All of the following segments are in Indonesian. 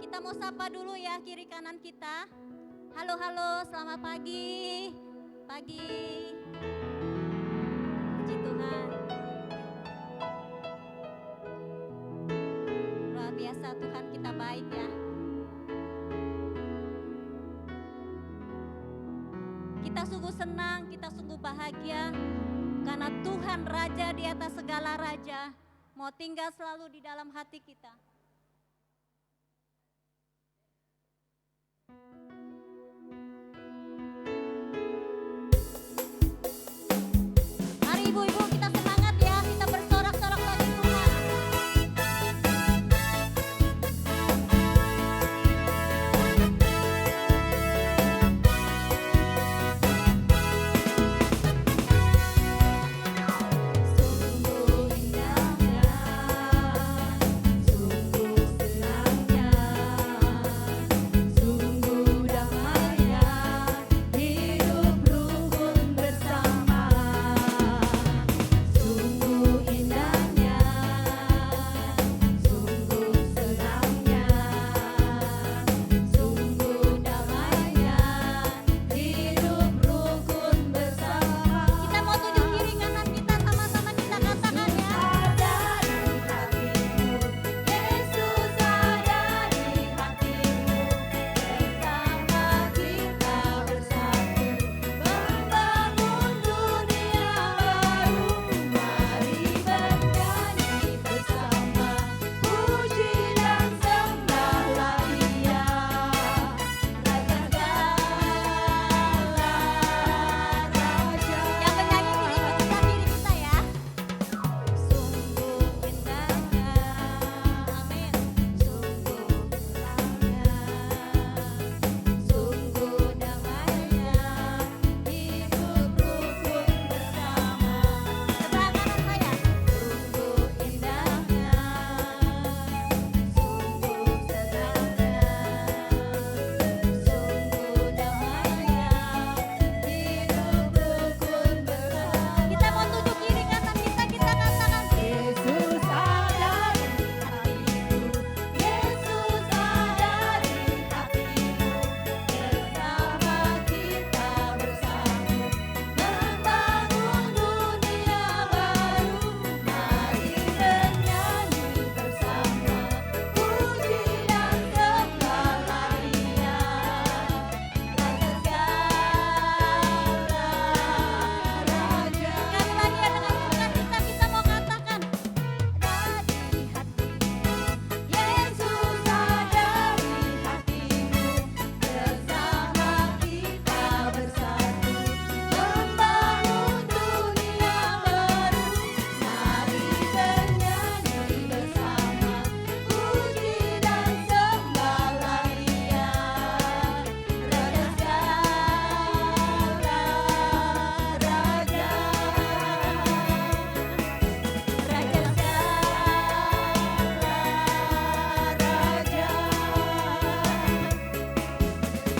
Kita mau sapa dulu ya kiri kanan kita. Halo, halo, selamat pagi. Pagi. Puji Tuhan. Luar biasa Tuhan kita baik ya. Kita sungguh senang, kita sungguh bahagia. Karena Tuhan Raja di atas segala raja. Mau tinggal selalu di dalam hati kita. Mari ibu-ibu kita semangat ya, kita bersorak-sorak bagi Tuhan. Sungguh indahnya, sungguh senangnya, sungguh damainya, hidup rukun bersama. Sungguh indahnya, sungguh senangnya, sungguh damainya, hidup rukun bersama. Kita mau tuju kiri kanan kita, sama-sama kita katakan ya. Ada di hatimu, Yesus ada di hatimu, bersama kita bersatu, membangun dunia baru. Mari bernyanyi bersama, puji dan sembahlah Dia, Raja segala raja. Yang bernyanyi diri kita ya. Sungguh indahnya, amin. Sungguh senangnya, sungguh damainya, hidup rukun bersama. Sebelah kanan saya. Sungguh indahnya, sungguh senangnya, sungguh damainya, hidup rukun bersama. Kita mau tuju kiri kanan kita katakan Yesus ada di hatimu, Yesus ada di hatimu, bersama kita bersatu, membangun dunia baru. Mari bernyanyi bersama, puji dan sembahlah Dia, Raja segala raja. Sekali lagi ya, dengan sukacita kita mau katakan ada di hatimu, Yesus ada di hatimu, bersama kita bersatu, membangun dunia baru. Mari bernyanyi bersama, puji dan sembahlah Dia, Raja segala raja. Raja segala raja,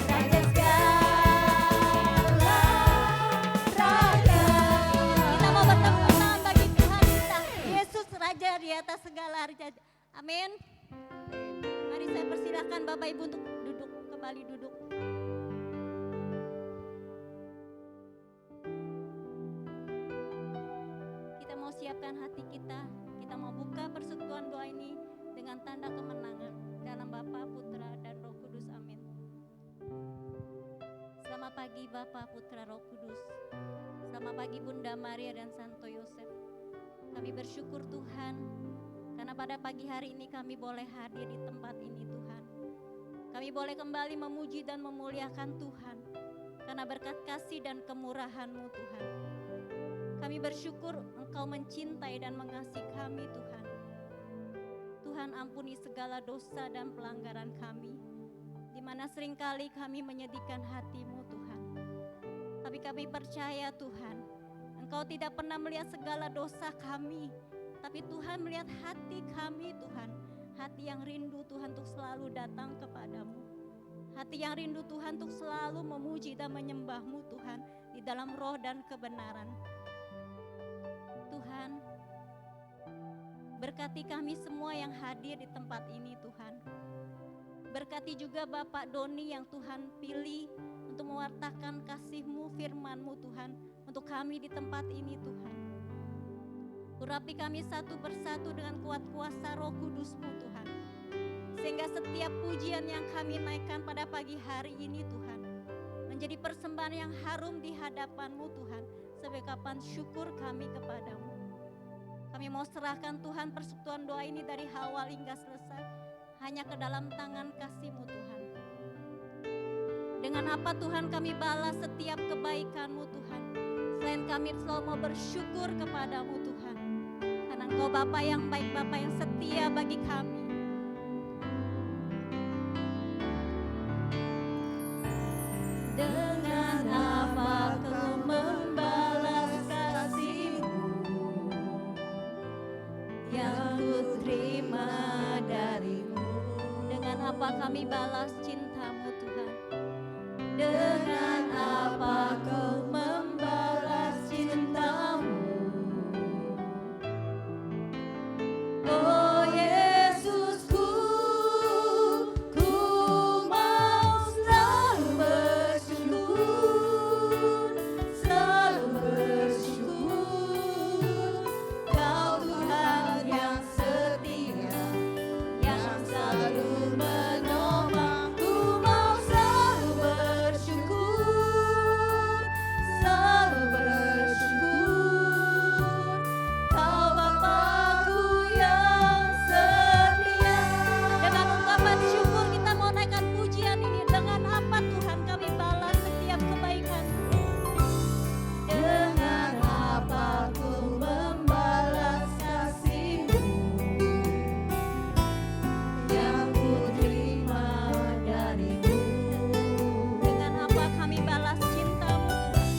Raja segala raja. Kita mau bertepuk tangan bagi Tuhan kita, Yesus Raja di atas segala raja. Amin. Mari saya persilahkan Bapak Ibu untuk duduk, kembali duduk. Kita mau siapkan hati kita mau buka persekutuan doa ini dengan tanda kemenangan dalam Bapa, Putra, dan Roh Kudus. Amin. Selamat pagi Bapa, Putra, Roh Kudus. Selamat pagi Bunda Maria dan Santo Yosef. Kami bersyukur Tuhan, karena pada pagi hari ini kami boleh hadir di tempat ini Tuhan. Kami boleh kembali memuji dan memuliakan Tuhan, karena berkat kasih dan kemurahan-Mu Tuhan. Kami bersyukur Engkau mencintai dan mengasihi kami Tuhan. Tuhan ampuni segala dosa dan pelanggaran kami, di mana seringkali kami menyedihkan hati-Mu Tuhan. Tapi kami percaya Tuhan, Engkau tidak pernah melihat segala dosa kami, tapi Tuhan melihat hati kami Tuhan. Hati yang rindu Tuhan untuk selalu datang kepadamu. Hati yang rindu Tuhan untuk selalu memuji dan menyembah-Mu Tuhan di dalam roh dan kebenaran. Tuhan, berkati kami semua yang hadir di tempat ini Tuhan. Berkati juga Bapak Doni yang Tuhan pilih untuk mewartakan kasih-Mu, firman-Mu Tuhan, untuk kami di tempat ini Tuhan. Urapi kami satu persatu dengan kuat kuasa Roh Kudus-Mu Tuhan. Sehingga setiap pujian yang kami naikkan pada pagi hari ini Tuhan, menjadi persembahan yang harum di hadapan-Mu Tuhan, sebagai ungkapan syukur kami kepadamu. Kami mau serahkan Tuhan persekutuan doa ini dari awal hingga selesai, hanya ke dalam tangan kasih-Mu Tuhan. Dengan apa Tuhan kami balas setiap kebaikan-Mu Tuhan, selain kami selalu mau bersyukur kepadamu Tuhan, karena Engkau Bapa yang baik, Bapa yang setia bagi kami. Dengan apa Kau membalas kasih-Mu yang Ku terima dari-Mu? Dengan apa kami balas cinta-Mu Tuhan? Dengan apa Kau membalas cinta-Mu? Oh Yesusku, ku mau selalu bersyukur, selalu bersyukur. Kau Tuhan yang setia, yang selalu menopang. Ku mau selalu bersyukur, selalu bersyukur. Kau Bapa-Ku yang setia. Dengan ungkapan syukur kita mau naikkan pujian ini. Dengan apa Tuhan kami balas setiap kebaikan-Mu? Dengan apa Ku membalas kasih-Mu yang Ku terima dari-Mu? Dengan apa kami balas cinta-Mu Tuhan?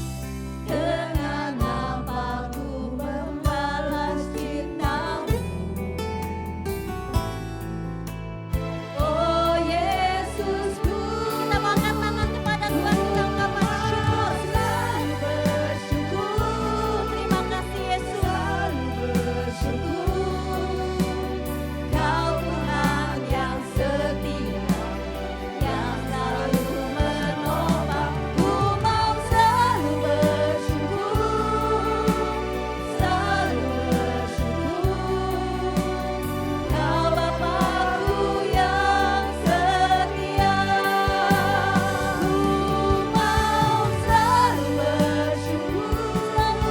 Dengan apa Ku membalas cinta-Mu? Oh Yesusku, kita mau angkat tangan kepada Tuhan, kita ungkapkan syukur. Selalu bersyukur. Terima kasih Yesus. Selalu bersyukur. Kau Tuhan yang setia, yang selalu menopang. Ku mau selalu bersyukur, selalu bersyukur. Kau Bapa-Ku yang setia. Ku mau selalu bersyukur, selalu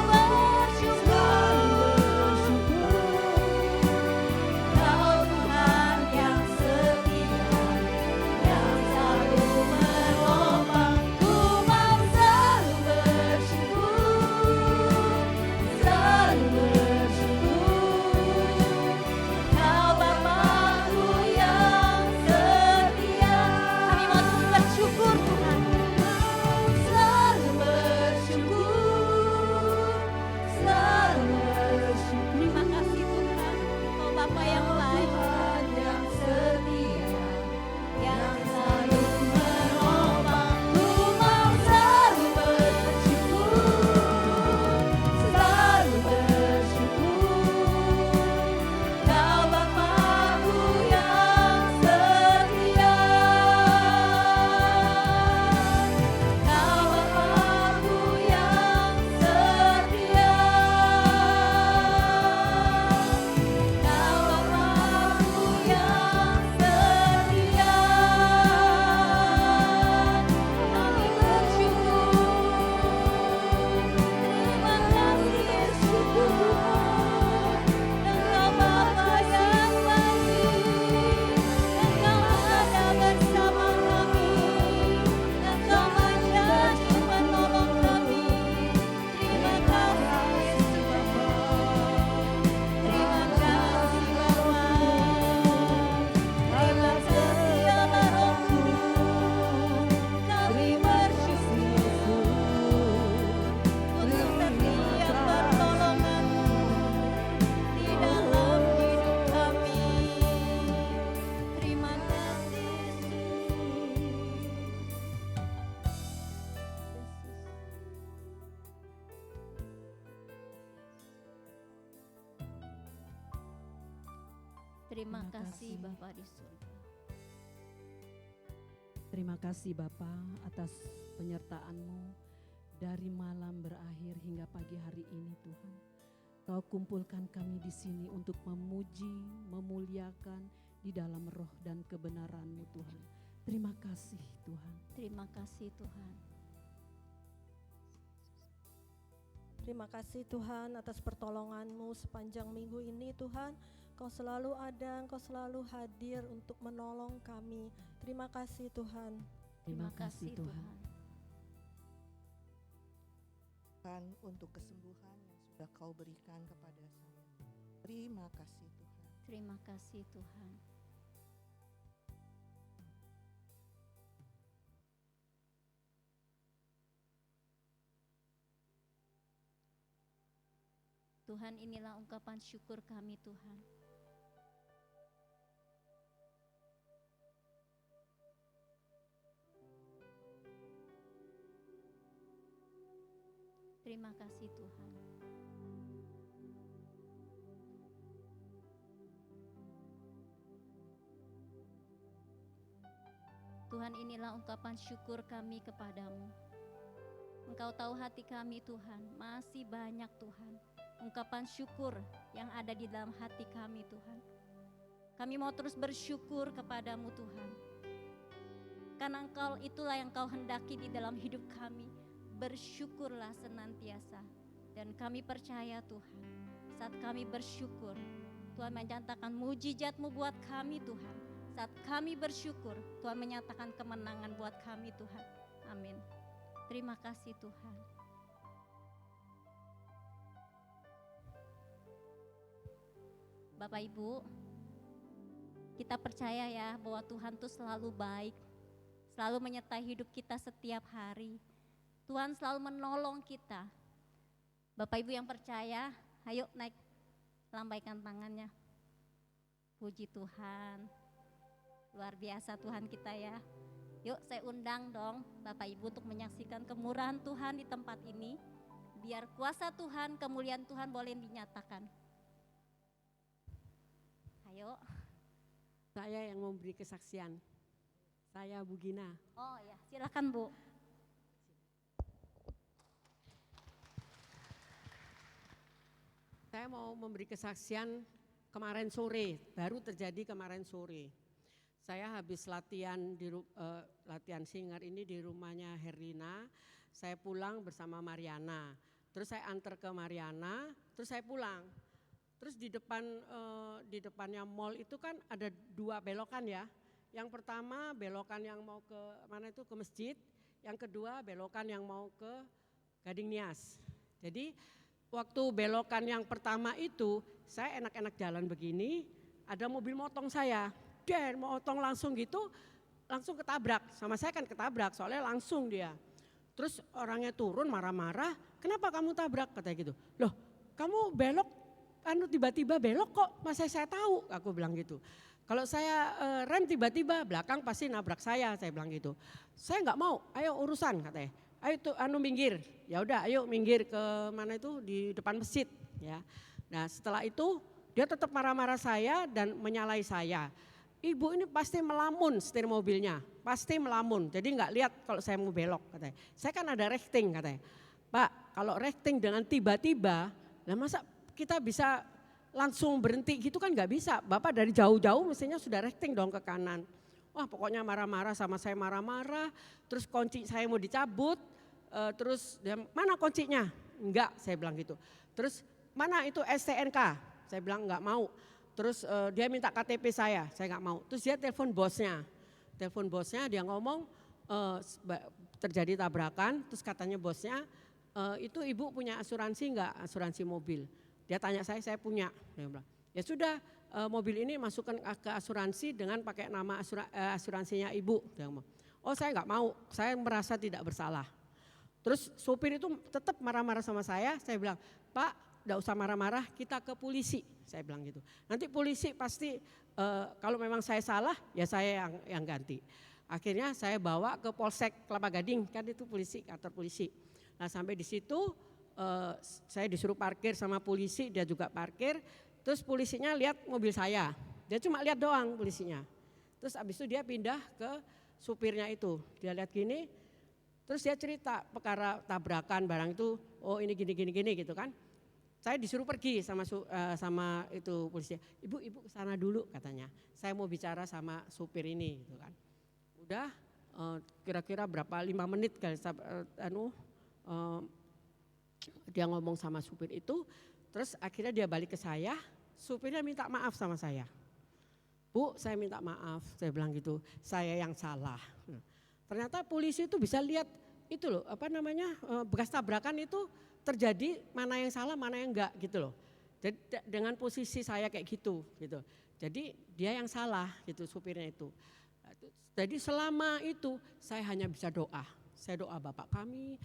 bersyukur. Kau Tuhan yang setia, yang selalu menopang. Ku mau selalu bersyukur, selalu bersyukur. Kau Bapa-Ku yang setia. Kami mau terus bersyukur Tuhan. Selalu bersyukur, selalu bersyukur. Terima kasih Tuhan, Kau Bapa yang baik, Tuhan yang setia, yang selalu menopang. Ku mau selalu bersyukur, selalu bersyukur. Kau Bapa-Ku yang setia. Kau Bapa-Ku yang setia. Kau Bapa-Ku yang setia. Kami bersyukur. Terima kasih Yesus. Engkau Bapa yang baik, Engkau ada bersama kami, Engkau menjadi penolong kami. Terima kasih Yesus Bapa. Terima kasih Bapa. Terima kasih Allah Rohku. Kami bersyukur untuk setiap pertolongan-Mu di dalam hidup kami. Terima kasih Yesus. Terima kasih Bapa di surga. Terima kasih Bapa atas penyertaan-Mu dari malam berakhir hingga pagi hari ini Tuhan. Kau kumpulkan kami di sini untuk memuji, memuliakan di dalam roh dan kebenaran-Mu Tuhan. Terima kasih Tuhan. Terima kasih Tuhan. Terima kasih Tuhan atas pertolongan-Mu sepanjang minggu ini Tuhan. Kau selalu ada, Engkau selalu hadir untuk menolong kami. Terima kasih Tuhan. Terima kasih Tuhan. Tuhan untuk kesembuhan yang sudah Kau berikan kepada saya. Terima kasih Tuhan. Terima kasih Tuhan. Tuhan, inilah ungkapan syukur kami Tuhan. Terima kasih Tuhan. Tuhan, inilah ungkapan syukur kami kepadamu. Engkau tahu hati kami Tuhan, masih banyak Tuhan ungkapan syukur yang ada di dalam hati kami Tuhan. Kami mau terus bersyukur kepadamu Tuhan, karena Engkau itulah yang Kau hendaki di dalam hidup kami. Bersyukurlah senantiasa, dan kami percaya Tuhan, saat kami bersyukur, Tuhan menyatakan mujizat-Mu buat kami Tuhan. Saat kami bersyukur, Tuhan menyatakan kemenangan buat kami Tuhan. Amin. Terima kasih Tuhan. Bapak Ibu, kita percaya ya bahwa Tuhan tuh selalu baik, selalu menyertai hidup kita setiap hari. Tuhan selalu menolong kita. Bapak Ibu yang percaya, ayo naik, lambaikan tangannya. Puji Tuhan, luar biasa Tuhan kita ya. Yuk saya undang dong Bapak Ibu untuk menyaksikan kemurahan Tuhan di tempat ini. Biar kuasa Tuhan, kemuliaan Tuhan boleh dinyatakan. Ayo. Saya yang memberi kesaksian. Saya Bu Gina. Oh ya, silakan Bu. Saya mau memberi kesaksian kemarin sore, baru terjadi kemarin sore. Saya habis latihan latihan singer ini di rumahnya Herlina. Saya pulang bersama Mariana. Terus saya antar ke Mariana, terus saya pulang. Terus di depannya mall itu kan ada 2 belokan ya. Yang pertama belokan yang mau ke mana itu, ke masjid. Yang kedua belokan yang mau ke Gading Nias. Jadi waktu belokan yang pertama itu saya enak-enak jalan begini, ada mobil motong saya. Dan motong langsung gitu, langsung ketabrak. Sama saya kan ketabrak soalnya langsung dia. Terus orangnya turun marah-marah, kenapa kamu tabrak, katanya gitu. Loh kamu belok, tiba-tiba belok kok, masa saya tahu, aku bilang gitu. Kalau saya rem tiba-tiba belakang pasti nabrak saya bilang gitu. Saya nggak mau, ayo urusan katanya. Ayo tuh minggir, ya udah ayo minggir ke mana itu di depan masjid ya. Nah setelah itu dia tetap marah-marah saya dan menyalahi saya. Ibu ini pasti melamun setir mobilnya, pasti melamun. Jadi nggak lihat kalau saya mau belok katanya. Saya kan ada resting katanya. Pak kalau resting dengan tiba-tiba, lah masa kita bisa langsung berhenti gitu kan nggak bisa. Bapak dari jauh-jauh mestinya sudah resting dong ke kanan. Wah pokoknya marah-marah sama saya marah-marah, terus kunci saya mau dicabut, terus mana kuncinya? Enggak, saya bilang gitu. Terus mana itu STNK? Saya bilang enggak mau. Terus dia minta KTP saya enggak mau. Terus dia telepon bosnya dia ngomong terjadi tabrakan, terus katanya bosnya itu ibu punya asuransi enggak, asuransi mobil. Dia tanya saya punya. Dia bilang, ya sudah mobil ini masukkan ke asuransi dengan pakai nama asuransinya ibu. Dia ngomong, oh saya enggak mau, saya merasa tidak bersalah. Terus sopir itu tetap marah-marah sama saya bilang, Pak enggak usah marah-marah, kita ke polisi, saya bilang gitu. Nanti polisi pasti kalau memang saya salah ya saya yang ganti. Akhirnya saya bawa ke Polsek Kelapa Gading, kan itu polisi, kantor polisi. Nah sampai di situ saya disuruh parkir sama polisi, dia juga parkir. Terus polisinya lihat mobil saya, dia cuma lihat doang polisinya. Terus abis itu dia pindah ke supirnya itu. Dia lihat gini, terus dia cerita perkara tabrakan barang itu, oh ini gini gitu kan. Saya disuruh pergi sama itu polisi. Ibu ke sana dulu katanya. Saya mau bicara sama supir ini gitu kan. Udah kira-kira berapa 5 menit kali dia ngomong sama supir itu, terus akhirnya dia balik ke saya, supirnya minta maaf sama saya. Bu, saya minta maaf, saya bilang gitu, saya yang salah. Ternyata polisi itu bisa lihat itu loh, bekas tabrakan itu terjadi mana yang salah, mana yang enggak gitu loh. Jadi dengan posisi saya kayak gitu. Jadi dia yang salah gitu supirnya itu. Jadi selama itu saya hanya bisa doa. Saya doa Bapak kami,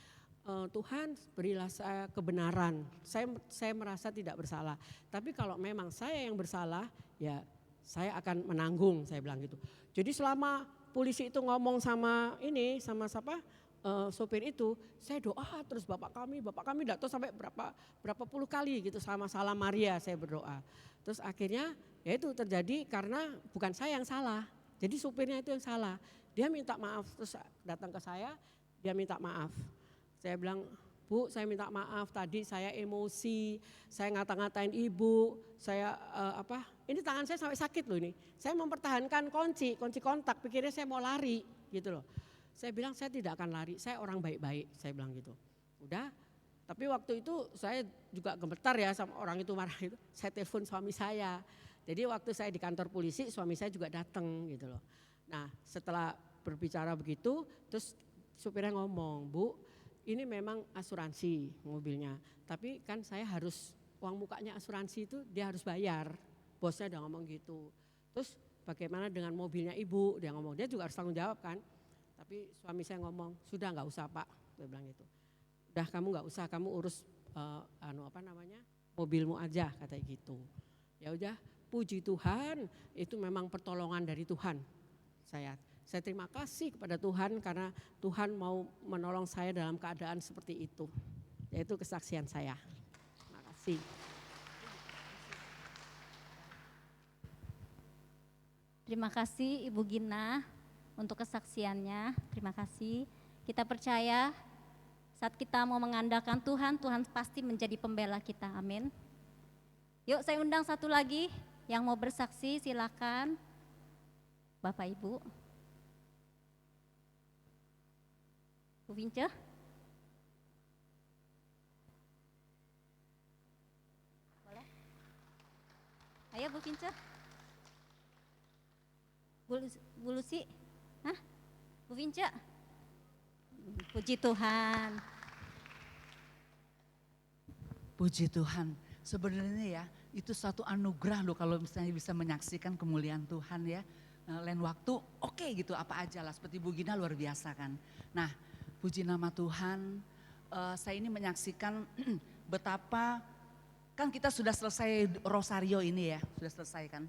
Tuhan berilah saya kebenaran. Saya merasa tidak bersalah. Tapi kalau memang saya yang bersalah, ya saya akan menanggung, saya bilang gitu. Jadi selama polisi itu ngomong sama sopir itu, saya doa terus Bapak kami tidak tahu sampai berapa puluh kali gitu sama Salam Maria saya berdoa. Terus akhirnya ya itu terjadi karena bukan saya yang salah. Jadi supirnya itu yang salah. Dia minta maaf, terus datang ke saya, dia minta maaf. Saya bilang, Bu, saya minta maaf tadi saya emosi, saya ngata-ngatain ibu, saya ini tangan saya sampai sakit loh ini. Saya mempertahankan kunci kontak, pikirnya saya mau lari gitu loh. Saya bilang saya tidak akan lari, saya orang baik-baik, saya bilang gitu. Udah, tapi waktu itu saya juga gemetar ya sama orang itu marah itu. Saya telepon suami saya. Jadi waktu saya di kantor polisi, suami saya juga datang gitu loh. Nah setelah berbicara begitu, terus supirnya ngomong, Bu, ini memang asuransi mobilnya, tapi kan saya harus uang mukanya asuransi itu dia harus bayar, bosnya udah ngomong gitu. Terus bagaimana dengan mobilnya ibu, dia ngomong, dia juga harus tanggung jawab kan. Tapi suami saya ngomong, sudah nggak usah Pak, dia bilang gitu. Udah kamu nggak usah, kamu urus mobilmu aja, katanya gitu. Ya udah, puji Tuhan, itu memang pertolongan dari Tuhan. Saya terima kasih kepada Tuhan karena Tuhan mau menolong saya dalam keadaan seperti itu. Yaitu kesaksian saya. Terima kasih. Terima kasih Ibu Gina untuk kesaksiannya. Terima kasih. Kita percaya saat kita mau mengandalkan Tuhan, Tuhan pasti menjadi pembela kita. Amin. Yuk saya undang satu lagi yang mau bersaksi, silakan. Bapak Ibu. Bu Vince. Boleh? Ayo Bu Vince. Bu Lucy. Hah? Bu Vince. Puji Tuhan. Puji Tuhan. Sebenarnya ya, itu suatu anugerah loh kalau misalnya bisa menyaksikan kemuliaan Tuhan ya. Lain waktu oke gitu apa aja lah, seperti Bu Gina luar biasa kan. Nah puji nama Tuhan, saya ini menyaksikan betapa kan kita sudah selesai rosario ini ya, sudah selesai kan.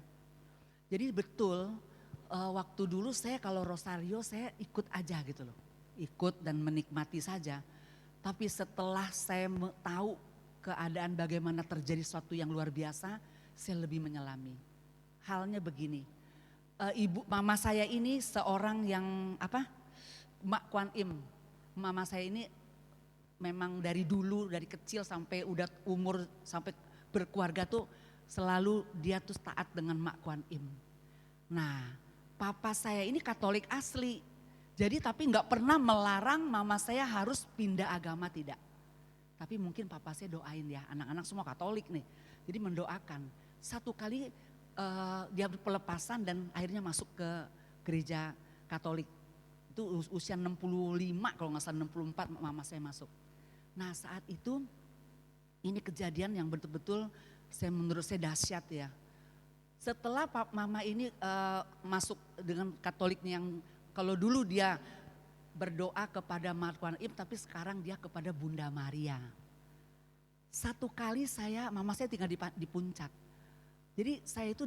Jadi betul waktu dulu saya kalau rosario saya ikut aja gitu loh, ikut dan menikmati saja. Tapi setelah saya tahu keadaan bagaimana terjadi sesuatu yang luar biasa, saya lebih menyelami. Halnya begini, mama saya ini seorang yang Mak Kuan Im. Mama saya ini memang dari dulu, dari kecil sampai udah umur, sampai berkeluarga tuh selalu dia tuh taat dengan Mak Kuan Im. Nah papa saya ini Katolik asli, jadi tapi nggak pernah melarang mama saya harus pindah agama, tidak. Tapi mungkin papa saya doain ya, anak-anak semua Katolik nih, jadi mendoakan. Satu kali dia pelepasan dan akhirnya masuk ke gereja Katolik. Itu usia 65 kalau nggak salah 64 mama saya masuk. Nah saat itu ini kejadian yang betul-betul menurut saya dahsyat ya. Setelah mama ini masuk dengan Katoliknya yang kalau dulu dia berdoa kepada Mak Kuan Im, tapi sekarang dia kepada Bunda Maria. Satu kali mama saya tinggal di Puncak. Jadi saya itu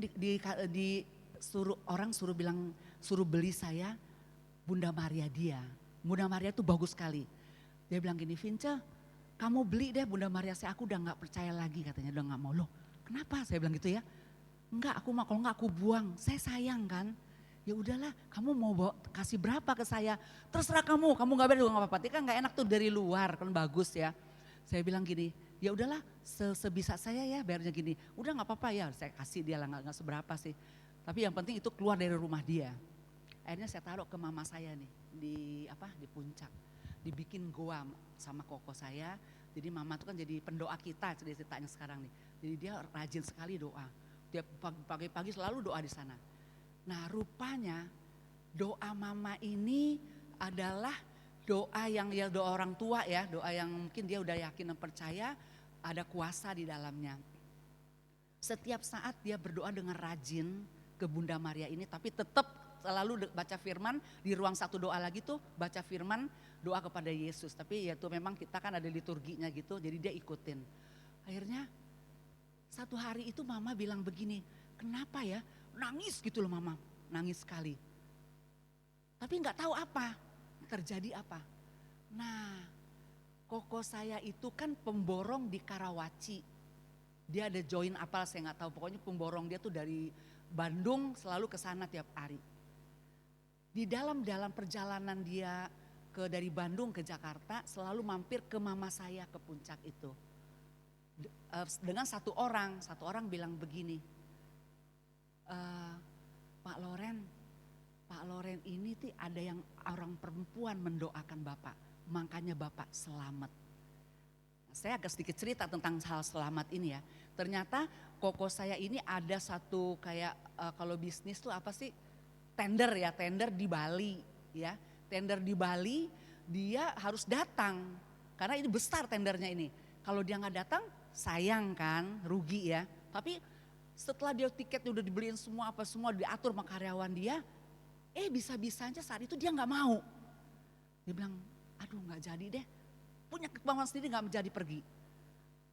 suruh beli saya Bunda Maria dia. Bunda Maria itu bagus sekali. Dia bilang gini, Vince, kamu beli deh Bunda Maria saya, aku udah gak percaya lagi katanya, udah gak mau. Loh kenapa? Saya bilang gitu ya. Enggak, kalau enggak aku buang, saya sayang kan. ya udahlah kamu mau bawa, kasih berapa ke saya, terserah kamu gak bayar juga gak apa-apa, kan gak enak tuh dari luar kan bagus ya. Saya bilang gini, ya udahlah sebisa saya ya bayarnya gini, udah gak apa-apa ya saya kasih dia lah gak seberapa sih. Tapi yang penting itu keluar dari rumah dia. Akhirnya saya taruh ke mama saya nih di puncak, dibikin goa sama koko saya. Jadi mama tuh kan jadi pendoa kita ceritanya sekarang nih. Jadi dia rajin sekali doa. Tiap pagi-pagi selalu doa di sana. Nah rupanya doa mama ini adalah doa yang ya doa orang tua ya, doa yang mungkin dia udah yakin dan percaya ada kuasa di dalamnya. Setiap saat dia berdoa dengan rajin ke Bunda Maria ini, tapi tetap selalu baca firman, di ruang satu doa lagi tuh baca firman doa kepada Yesus. Tapi ya tuh memang kita kan ada liturginya gitu, jadi dia ikutin. Akhirnya satu hari itu mama bilang begini, kenapa ya nangis gitu loh mama, nangis sekali. Tapi gak tahu apa, terjadi apa. Nah koko saya itu kan pemborong di Karawaci. Dia ada join apa saya gak tahu, pokoknya pemborong dia tuh dari Bandung selalu ke sana tiap hari. Di dalam perjalanan dia dari Bandung ke Jakarta selalu mampir ke mama saya ke puncak itu. Dengan satu orang bilang begini, Pak Loren ini tuh ada yang orang perempuan mendoakan Bapak, makanya Bapak selamat. Saya agak sedikit cerita tentang hal selamat ini ya. Ternyata koko saya ini ada satu kayak kalau bisnis tuh apa sih? Tender di Bali ya. Tender di Bali dia harus datang karena ini besar tendernya ini. Kalau dia nggak datang sayang kan, rugi ya. Tapi setelah dia tiketnya udah dibeliin semua diatur sama karyawan dia, bisa-bisanya saat itu dia nggak mau. Dia bilang, aduh nggak jadi deh. Punya kemauan sendiri nggak menjadi pergi.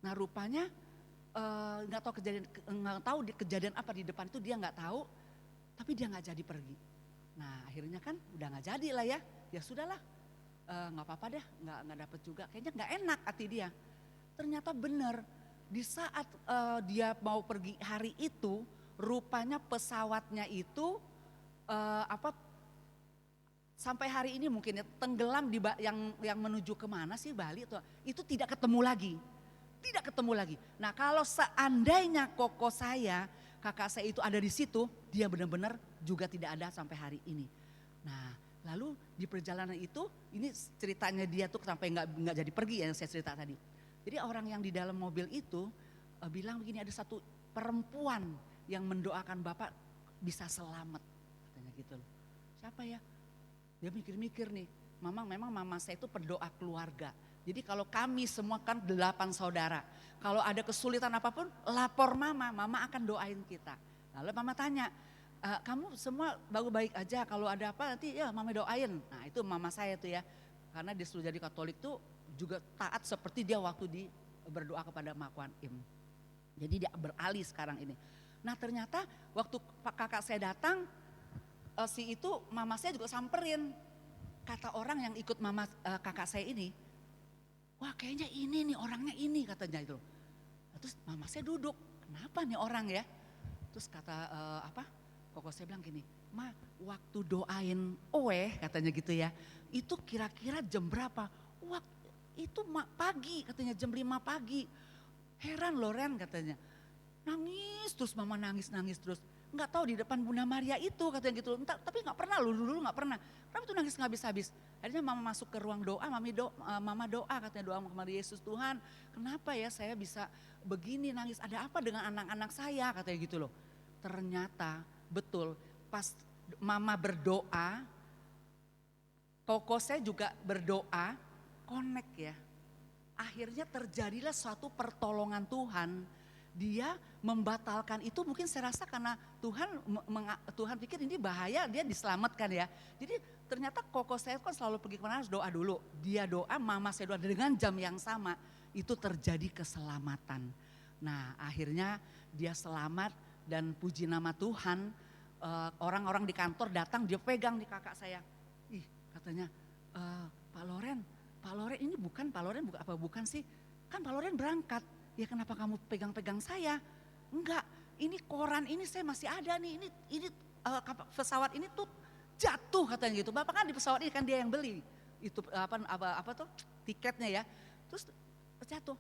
Nah rupanya nggak tahu kejadian apa di depan itu dia nggak tahu, tapi dia nggak jadi pergi. Nah akhirnya kan udah nggak jadi lah ya sudahlah, nggak apa-apa deh, nggak dapet juga. Kayaknya nggak enak hati dia. Ternyata benar di saat dia mau pergi hari itu, rupanya pesawatnya itu sampai hari ini mungkin ya tenggelam yang menuju kemana sih Bali itu tidak ketemu lagi. Nah kalau seandainya koko saya, kakak saya itu ada di situ, dia benar-benar juga tidak ada sampai hari ini. Nah lalu di perjalanan itu, ini ceritanya dia tuh sampai nggak jadi pergi yang saya cerita tadi. Jadi orang yang di dalam mobil itu bilang begini, ada satu perempuan yang mendoakan Bapak bisa selamat, katanya gitu loh. Siapa ya? Dia mikir-mikir nih, memang mama saya itu pendoa keluarga. Jadi kalau kami semua kan 8 saudara, kalau ada kesulitan apapun lapor mama akan doain kita. Lalu mama tanya, kamu semua baik-baik aja, kalau ada apa nanti ya mama doain. Nah itu mama saya tuh ya, karena dia sudah jadi Katolik tuh juga taat seperti dia waktu berdoa kepada Ma Kuan Im. Jadi dia beralih sekarang ini. Nah ternyata waktu kakak saya datang, si itu mama saya juga samperin. Kata orang yang ikut kakak saya ini, wah kayaknya ini nih orangnya ini katanya itu. Terus mama saya duduk, kenapa nih orang ya? Terus kata koko saya bilang gini, Ma waktu doain katanya gitu ya, itu kira-kira jam berapa? Itu pagi katanya, jam 5 pagi. Heran Loren katanya, nangis terus mama nangis terus. Nggak tahu di depan Bunda Maria itu katanya gitu, tapi nggak pernah dulu nggak pernah. Kenapa tuh nangis nggak habis-habis? Akhirnya mama masuk ke ruang doa, mama doa katanya, doa kepada Yesus, Tuhan kenapa ya saya bisa begini nangis, ada apa dengan anak-anak saya katanya gitu loh. Ternyata betul pas mama berdoa, koko saya juga berdoa, connect ya. Akhirnya terjadilah suatu pertolongan Tuhan. Dia membatalkan itu mungkin saya rasa karena Tuhan pikir ini bahaya, dia diselamatkan ya. Jadi ternyata koko saya kan selalu pergi kemana harus doa dulu. Dia doa, mama saya doa dengan jam yang sama, itu terjadi keselamatan. Nah akhirnya dia selamat dan puji nama Tuhan, orang-orang di kantor datang, dia pegang di kakak saya. Ih katanya, Pak Loren ini bukan sih? Kan Pak Loren berangkat. Ya kenapa kamu pegang-pegang saya? Enggak, ini koran ini saya masih ada nih, ini pesawat ini tuh jatuh katanya gitu. Bapak kan di pesawat ini kan dia yang beli itu apa tuh tiketnya ya. Terus jatuh.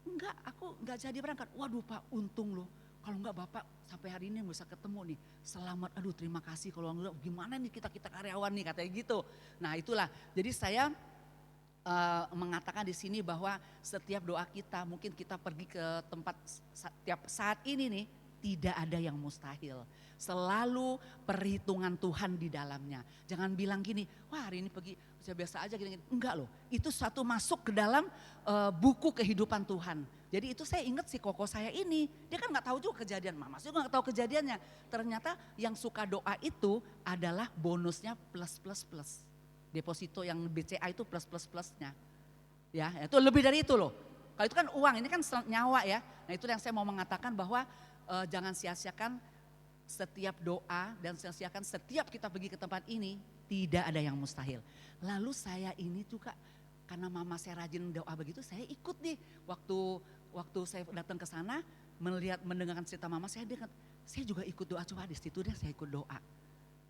Enggak, aku enggak jadi berangkat. Waduh Pak, untung loh. Kalau enggak Bapak sampai hari ini bisa ketemu nih. Selamat, aduh terima kasih kalau enggak gimana nih kita karyawan nih katanya gitu. Nah itulah, jadi saya mengatakan di sini bahwa setiap doa kita, mungkin kita pergi ke tempat setiap saat ini nih, tidak ada yang mustahil. Selalu perhitungan Tuhan di dalamnya. Jangan bilang gini, wah hari ini pergi saya biasa aja gini-gini. Enggak loh, itu satu masuk ke dalam buku kehidupan Tuhan. Jadi itu saya ingat si koko saya ini, dia kan gak tahu juga kejadian, mama saya juga gak tahu kejadiannya. Ternyata yang suka doa itu adalah bonusnya plus. Deposito yang BCA itu plus-plus-plusnya. Ya, itu lebih dari itu loh. Kalau itu kan uang, ini kan nyawa ya. Nah itu yang saya mau mengatakan bahwa jangan sia-siakan setiap doa dan sia-siakan setiap kita pergi ke tempat ini, tidak ada yang mustahil. Lalu saya ini juga karena mama saya rajin doa begitu, saya ikut nih. Waktu saya datang ke sana, mendengarkan cerita mama saya juga ikut doa, coba di situ deh saya ikut doa.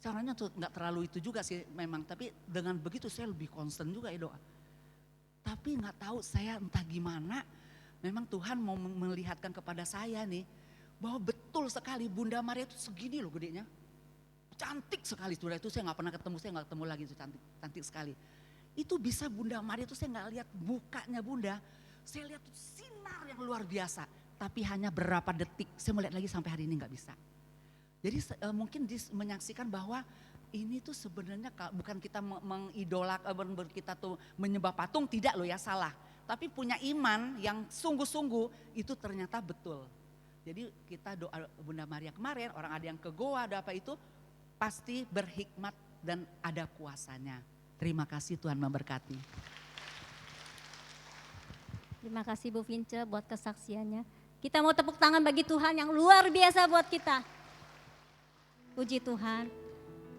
Caranya tuh nggak terlalu itu juga sih memang, tapi dengan begitu saya lebih concern juga ya doa. Tapi nggak tahu saya entah gimana, memang Tuhan mau melihatkan kepada saya nih, bahwa betul sekali Bunda Maria itu segini loh gedenya. Cantik sekali, saudara, itu saya nggak pernah ketemu, saya nggak ketemu lagi, itu cantik sekali. Itu bisa Bunda Maria itu saya nggak lihat mukanya Bunda, saya lihat sinar yang luar biasa. Tapi hanya berapa detik, saya melihat lagi sampai hari ini nggak bisa. Jadi mungkin menyaksikan bahwa ini tuh sebenarnya bukan kita mengidolakan, kita tuh menyembah patung, tidak loh ya, salah. Tapi punya iman yang sungguh-sungguh itu ternyata betul. Jadi kita doa Bunda Maria kemarin, orang ada yang ke goa, ada apa itu, pasti berhikmat dan ada kuasanya. Terima kasih, Tuhan memberkati. Terima kasih Bu Vince buat kesaksiannya. Kita mau tepuk tangan bagi Tuhan yang luar biasa buat kita. Puji Tuhan.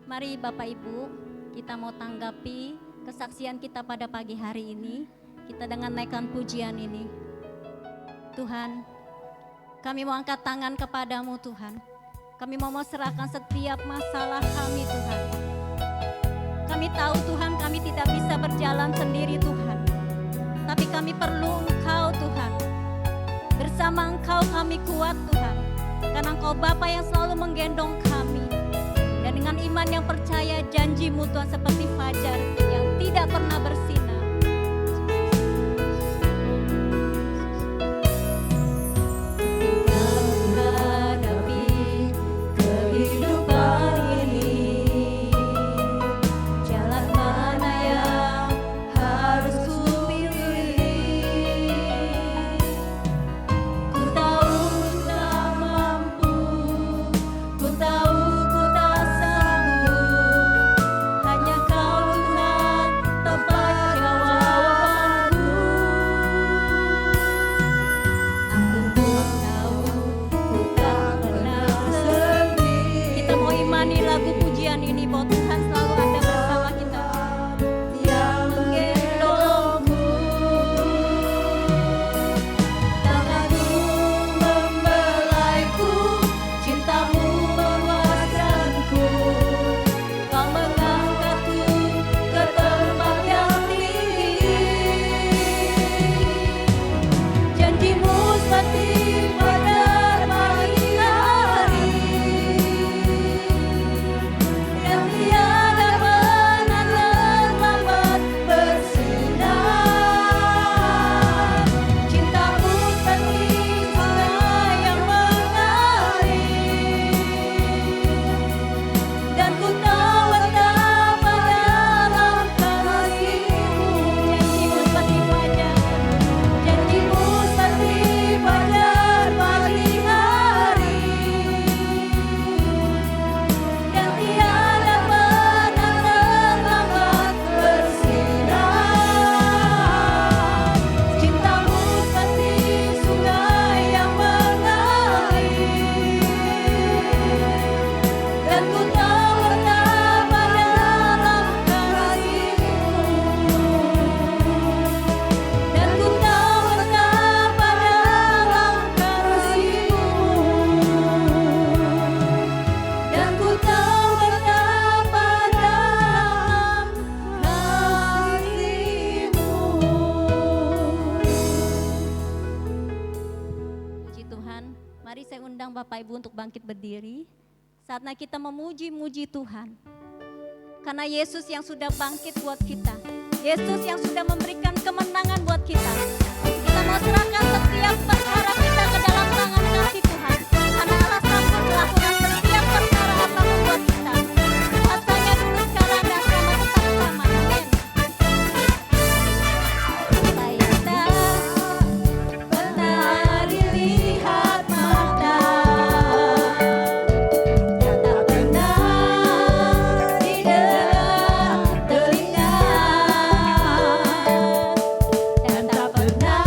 Mari Bapak Ibu, kita mau tanggapi kesaksian kita pada pagi hari ini. Kita dengan naikkan pujian ini. Tuhan, kami mau angkat tangan kepadamu Tuhan. Kami mau serahkan setiap masalah kami Tuhan. Kami tahu Tuhan kami tidak bisa berjalan sendiri Tuhan. Tapi kami perlu Engkau Tuhan. Bersama Engkau kami kuat Tuhan. Karena Engkau Bapa yang selalu menggendong kami. Dan dengan iman yang percaya janji-Mu Tuhan seperti fajar yang tidak pernah bersinar. Hanya Kau Tuhan tempat Bapak Ibu untuk bangkit berdiri. Saatnya kita memuji-muji Tuhan. Karena Yesus yang sudah bangkit buat kita. Yesus yang sudah memberikan kemenangan buat kita. Kita mau serahkan setiap perkara kita ke dalam tangan kasih Tuhan. Karena Allah sanggup melakukan setiap perkara apapun buat kita. Kuasanya dulu sekarang dan selama tetap sama. Amin. Saya tak pernah dilihat mata, tak pernah didengar telinga, dan tak pernah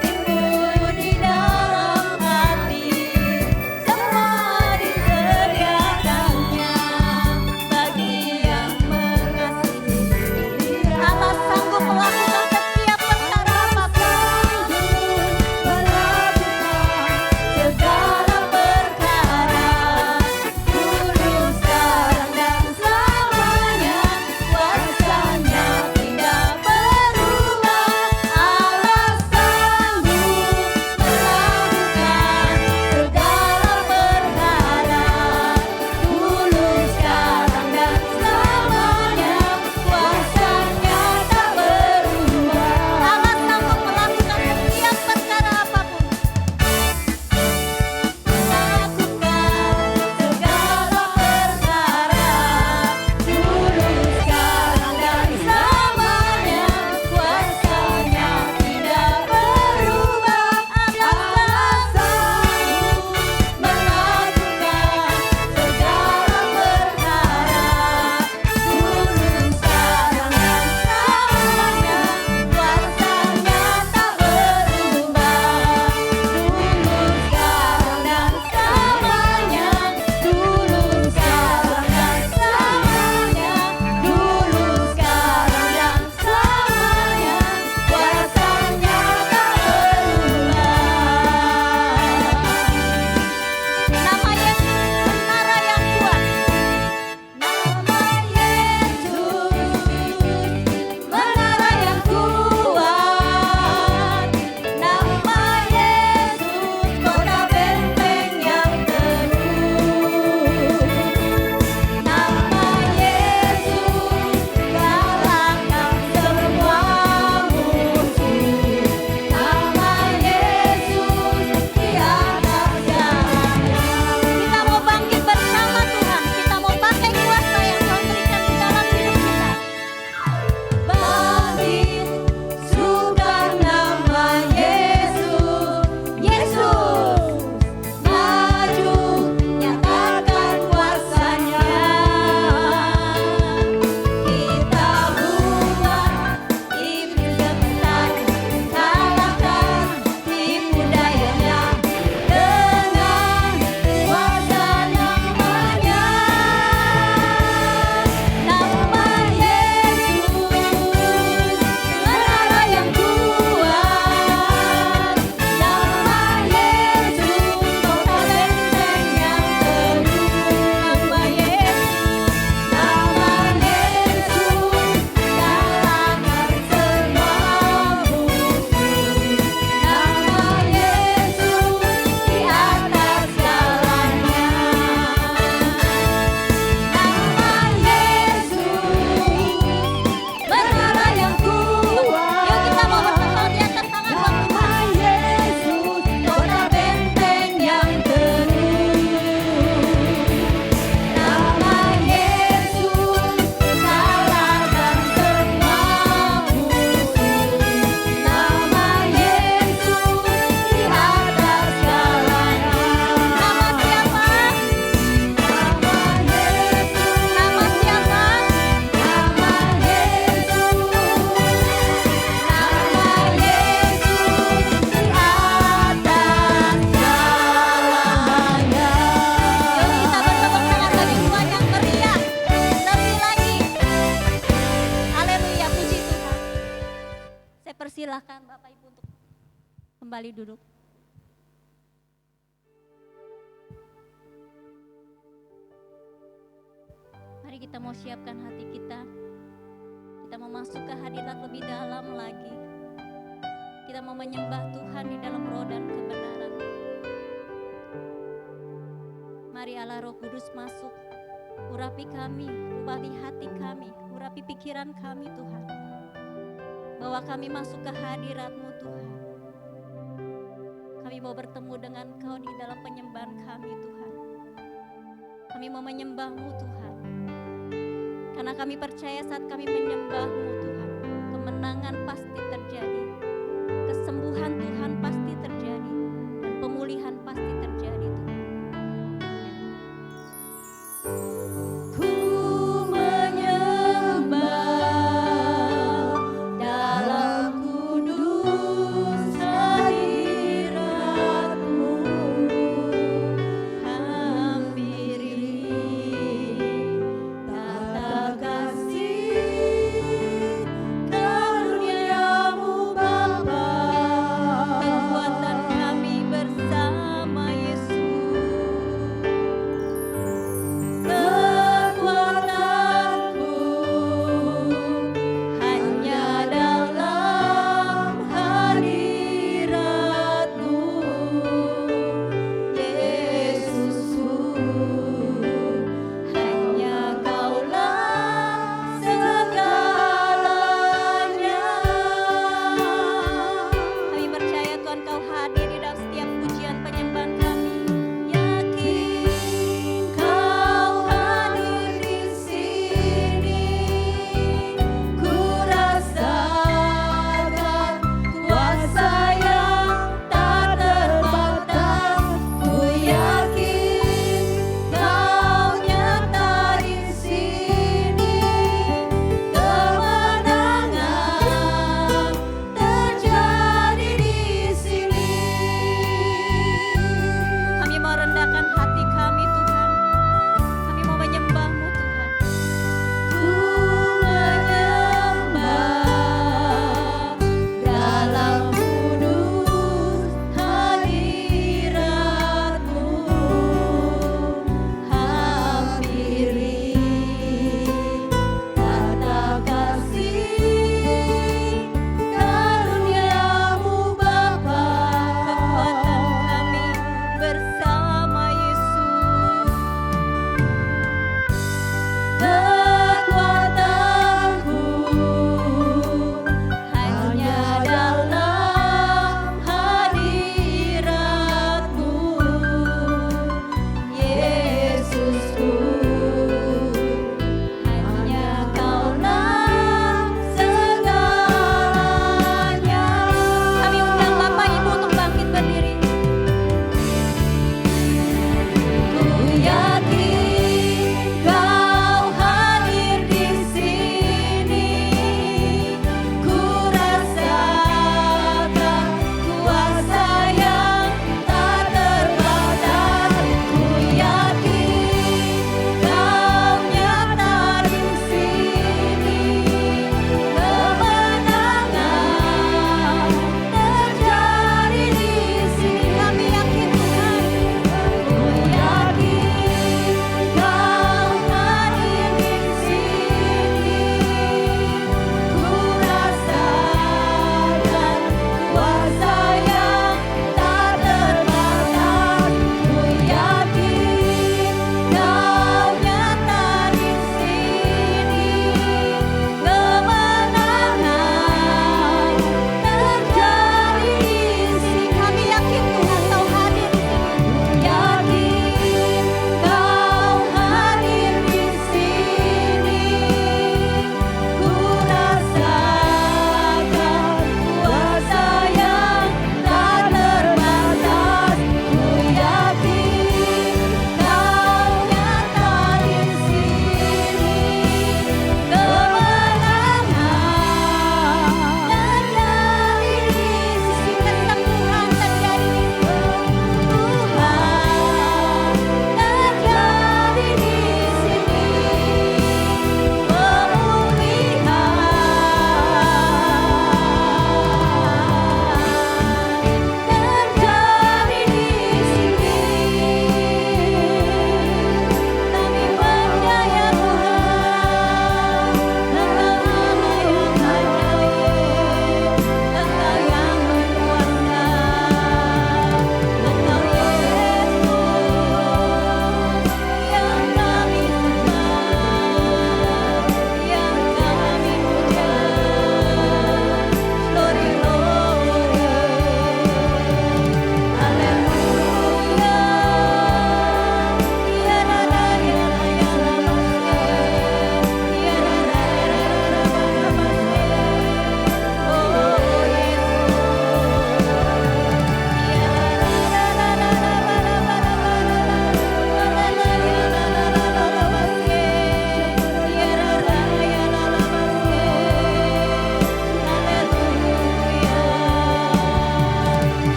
timbul di dalam hati. Semua disediakannya bagi yang mengasihi. Allah sanggup melakukan setiap perkara apapun, segala perkara, dulu, sekarang, dan selamanya. Kuasanya tidak berubah. Allah sanggup melakukan segala perkara, dulu, sekarang, dan selamanya. Kuasanya tak berubah. Allah sanggup melakukan setiap perkara apapun. Melakukan segala perkara, dulu, sekarang, dan selamanya. Kuasanya tidak berubah. Allah sanggup melakukan segala perkara, dulu, sekarang, dan selamanya. Kuasanya tak berubah. Dulu, sekarang, dan selamanya. Dulu, sekarang, dan selamanya. Dulu, sekarang, dan selamanya. Kuasanya tak berubah. Nama Yesus menara yang kuat. Nama Yesus menara yang kuat. Nama Yesus kota benteng yang teguh. Nama Yesus kalahkan semua musuh. Nama Yesus di atas segalanya. Kita mau bangkit bersama Tuhan. Kita mau pakai kuasa yang Tuhan berikan di dalam hidup kita. Bangkit, serukan nama Yesus. Yesus maju, nyatakan kuasanya. Kita buat iblis sebentar, kalahkan tipu dayanya dengan kuasa namanya. Nama Yesus menara yang kuat. Nama Yesus kota benteng yang teguh. Nama Yesus, nama Yesus kalahkan semua musuh. Nama Yesus di atas segalanya. Nama Yesus menara yang kuat. Yuk kita mau bersama di atas tangan buat Tuhan. Yesus kota benteng yang teguh. Nama Yesus kalahkan semua musuh. Nama Yesus di atas segalanya. Nama siapa? Nama Yesus. Nama siapa? Nama Yesus. Nama Yesus di atas segalanya. Yuk kita bertepuk tangan bagi Tuhan yang meriah. Lebih lagi. Haleluya, puji Tuhan. Saya persilahkan Bapak Ibu untuk kembali duduk. Mari kita mau siapkan hati kita. Kita mau masuk ke hadirat lebih dalam lagi. Kita mau menyembah Tuhan di dalam roh dan kebenaran. Biarlah Roh Kudus masuk, urapi kami, urapi hati kami, urapi pikiran kami Tuhan. Bahwa kami masuk ke hadirat-Mu Tuhan. Kami mau bertemu dengan Kau di dalam penyembahan kami Tuhan. Kami mau menyembah-Mu Tuhan. Karena kami percaya saat kami menyembah-Mu Tuhan, kemenangan pasti terjadi. Kesembuhan Tuhan pasti terjadi. Dan pemulihan pasti terjadi Tuhan. Ku menyembah dalam kudus hadirat-Mu, hampiri tata kasih karunia-Mu Bapa.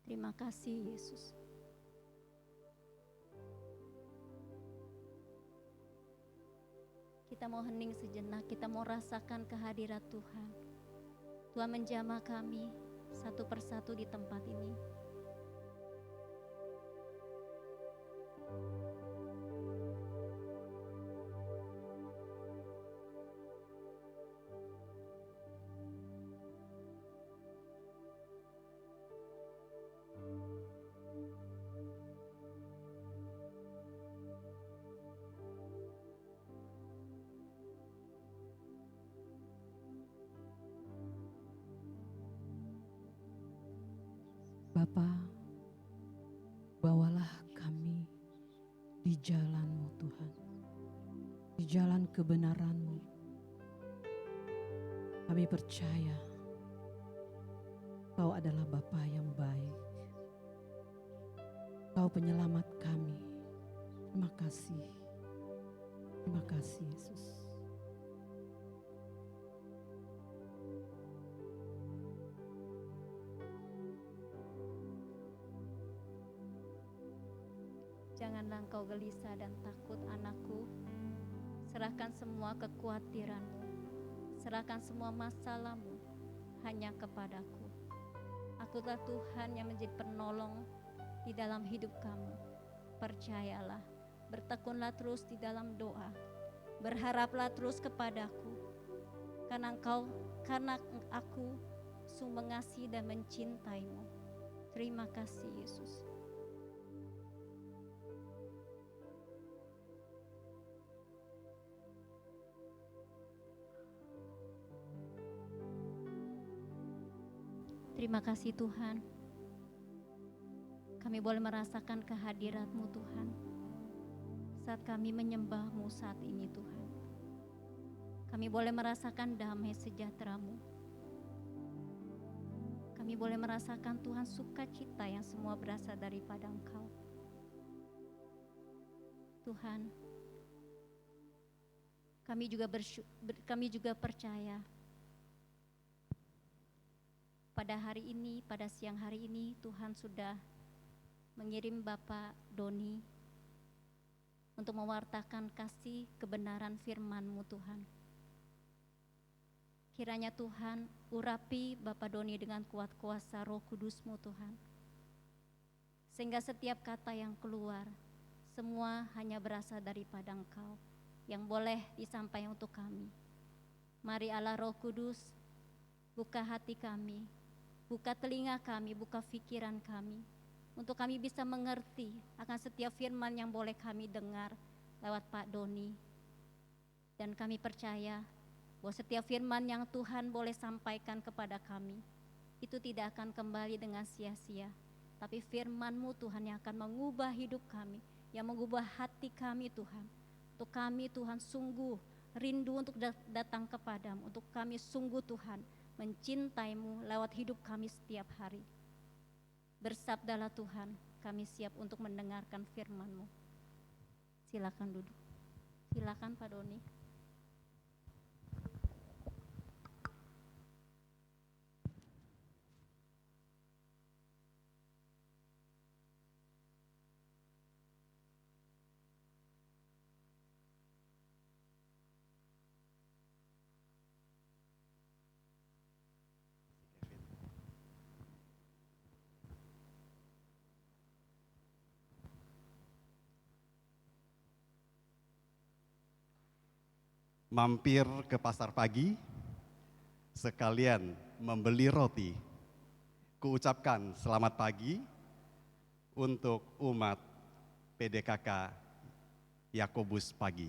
Terima kasih Yesus. Kita mau hening sejenak, kita mau rasakan kehadirat Tuhan. Tuhan menjamah kami satu persatu di tempat ini. Bapa, bawalah kami di jalan-Mu Tuhan, di jalan kebenaran-Mu. Kami percaya Kau adalah Bapa yang baik. Kau penyelamat kami. Terima kasih. Terima kasih Yesus. Janganlah engkau gelisah dan takut anakku. Serahkan semua kekhawatiranmu, serahkan semua masalahmu hanya kepadaku. Akulah Tuhan yang menjadi penolong di dalam hidup kamu. Percayalah, bertekunlah terus di dalam doa, berharaplah terus kepadaku. Karena aku sungguh mengasihi dan mencintaimu. Terima kasih Yesus. Terima kasih Tuhan. Kami boleh merasakan kehadirat-Mu Tuhan. Saat kami menyembah-Mu saat ini Tuhan. Kami boleh merasakan damai sejahtera-Mu. Kami boleh merasakan Tuhan sukacita yang semua berasal daripada Engkau. Tuhan, kami juga percaya pada hari ini, pada siang hari ini Tuhan sudah mengirim Bapak Doni untuk mewartakan kasih kebenaran firman-Mu Tuhan. Kiranya Tuhan urapi Bapak Doni dengan kuat kuasa Roh Kudus-Mu Tuhan. Sehingga setiap kata yang keluar semua hanya berasal daripada Engkau yang boleh disampaikan untuk kami. Mari Allah Roh Kudus, buka hati kami, buka telinga kami, buka pikiran kami, untuk kami bisa mengerti akan setiap firman yang boleh kami dengar lewat Pak Doni. Dan kami percaya bahwa setiap firman yang Tuhan boleh sampaikan kepada kami, itu tidak akan kembali dengan sia-sia. Tapi firman-Mu Tuhan yang akan mengubah hidup kami, yang mengubah hati kami Tuhan. Untuk kami Tuhan sungguh rindu untuk datang kepadamu, untuk kami sungguh Tuhan mencintai-Mu lewat hidup kami setiap hari. Bersabdalah Tuhan, kami siap untuk mendengarkan firman-Mu. Silakan duduk. Silakan Pak Doni. Mampir ke pasar pagi, sekalian membeli roti. Kuucapkan selamat pagi untuk umat PDKK Yakobus Pagi.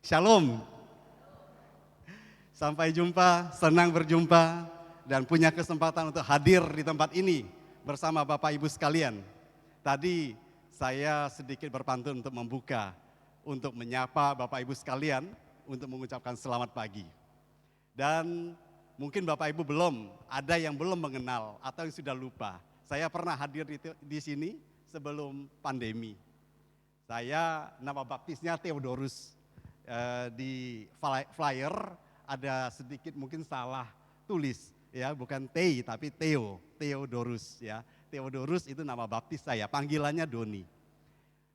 Shalom. Sampai jumpa, senang berjumpa dan punya kesempatan untuk hadir di tempat ini bersama Bapak Ibu sekalian. Tadi saya sedikit berpantun untuk membuka, untuk menyapa Bapak Ibu sekalian, untuk mengucapkan selamat pagi. Dan mungkin Bapak Ibu ada yang belum mengenal atau yang sudah lupa. Saya pernah hadir di sini sebelum pandemi. Saya nama baptisnya Theodorus. Di flyer ada sedikit mungkin salah tulis. ya, bukan Tei tapi Theodorus ya. Theodorus itu nama baptis saya, panggilannya Doni.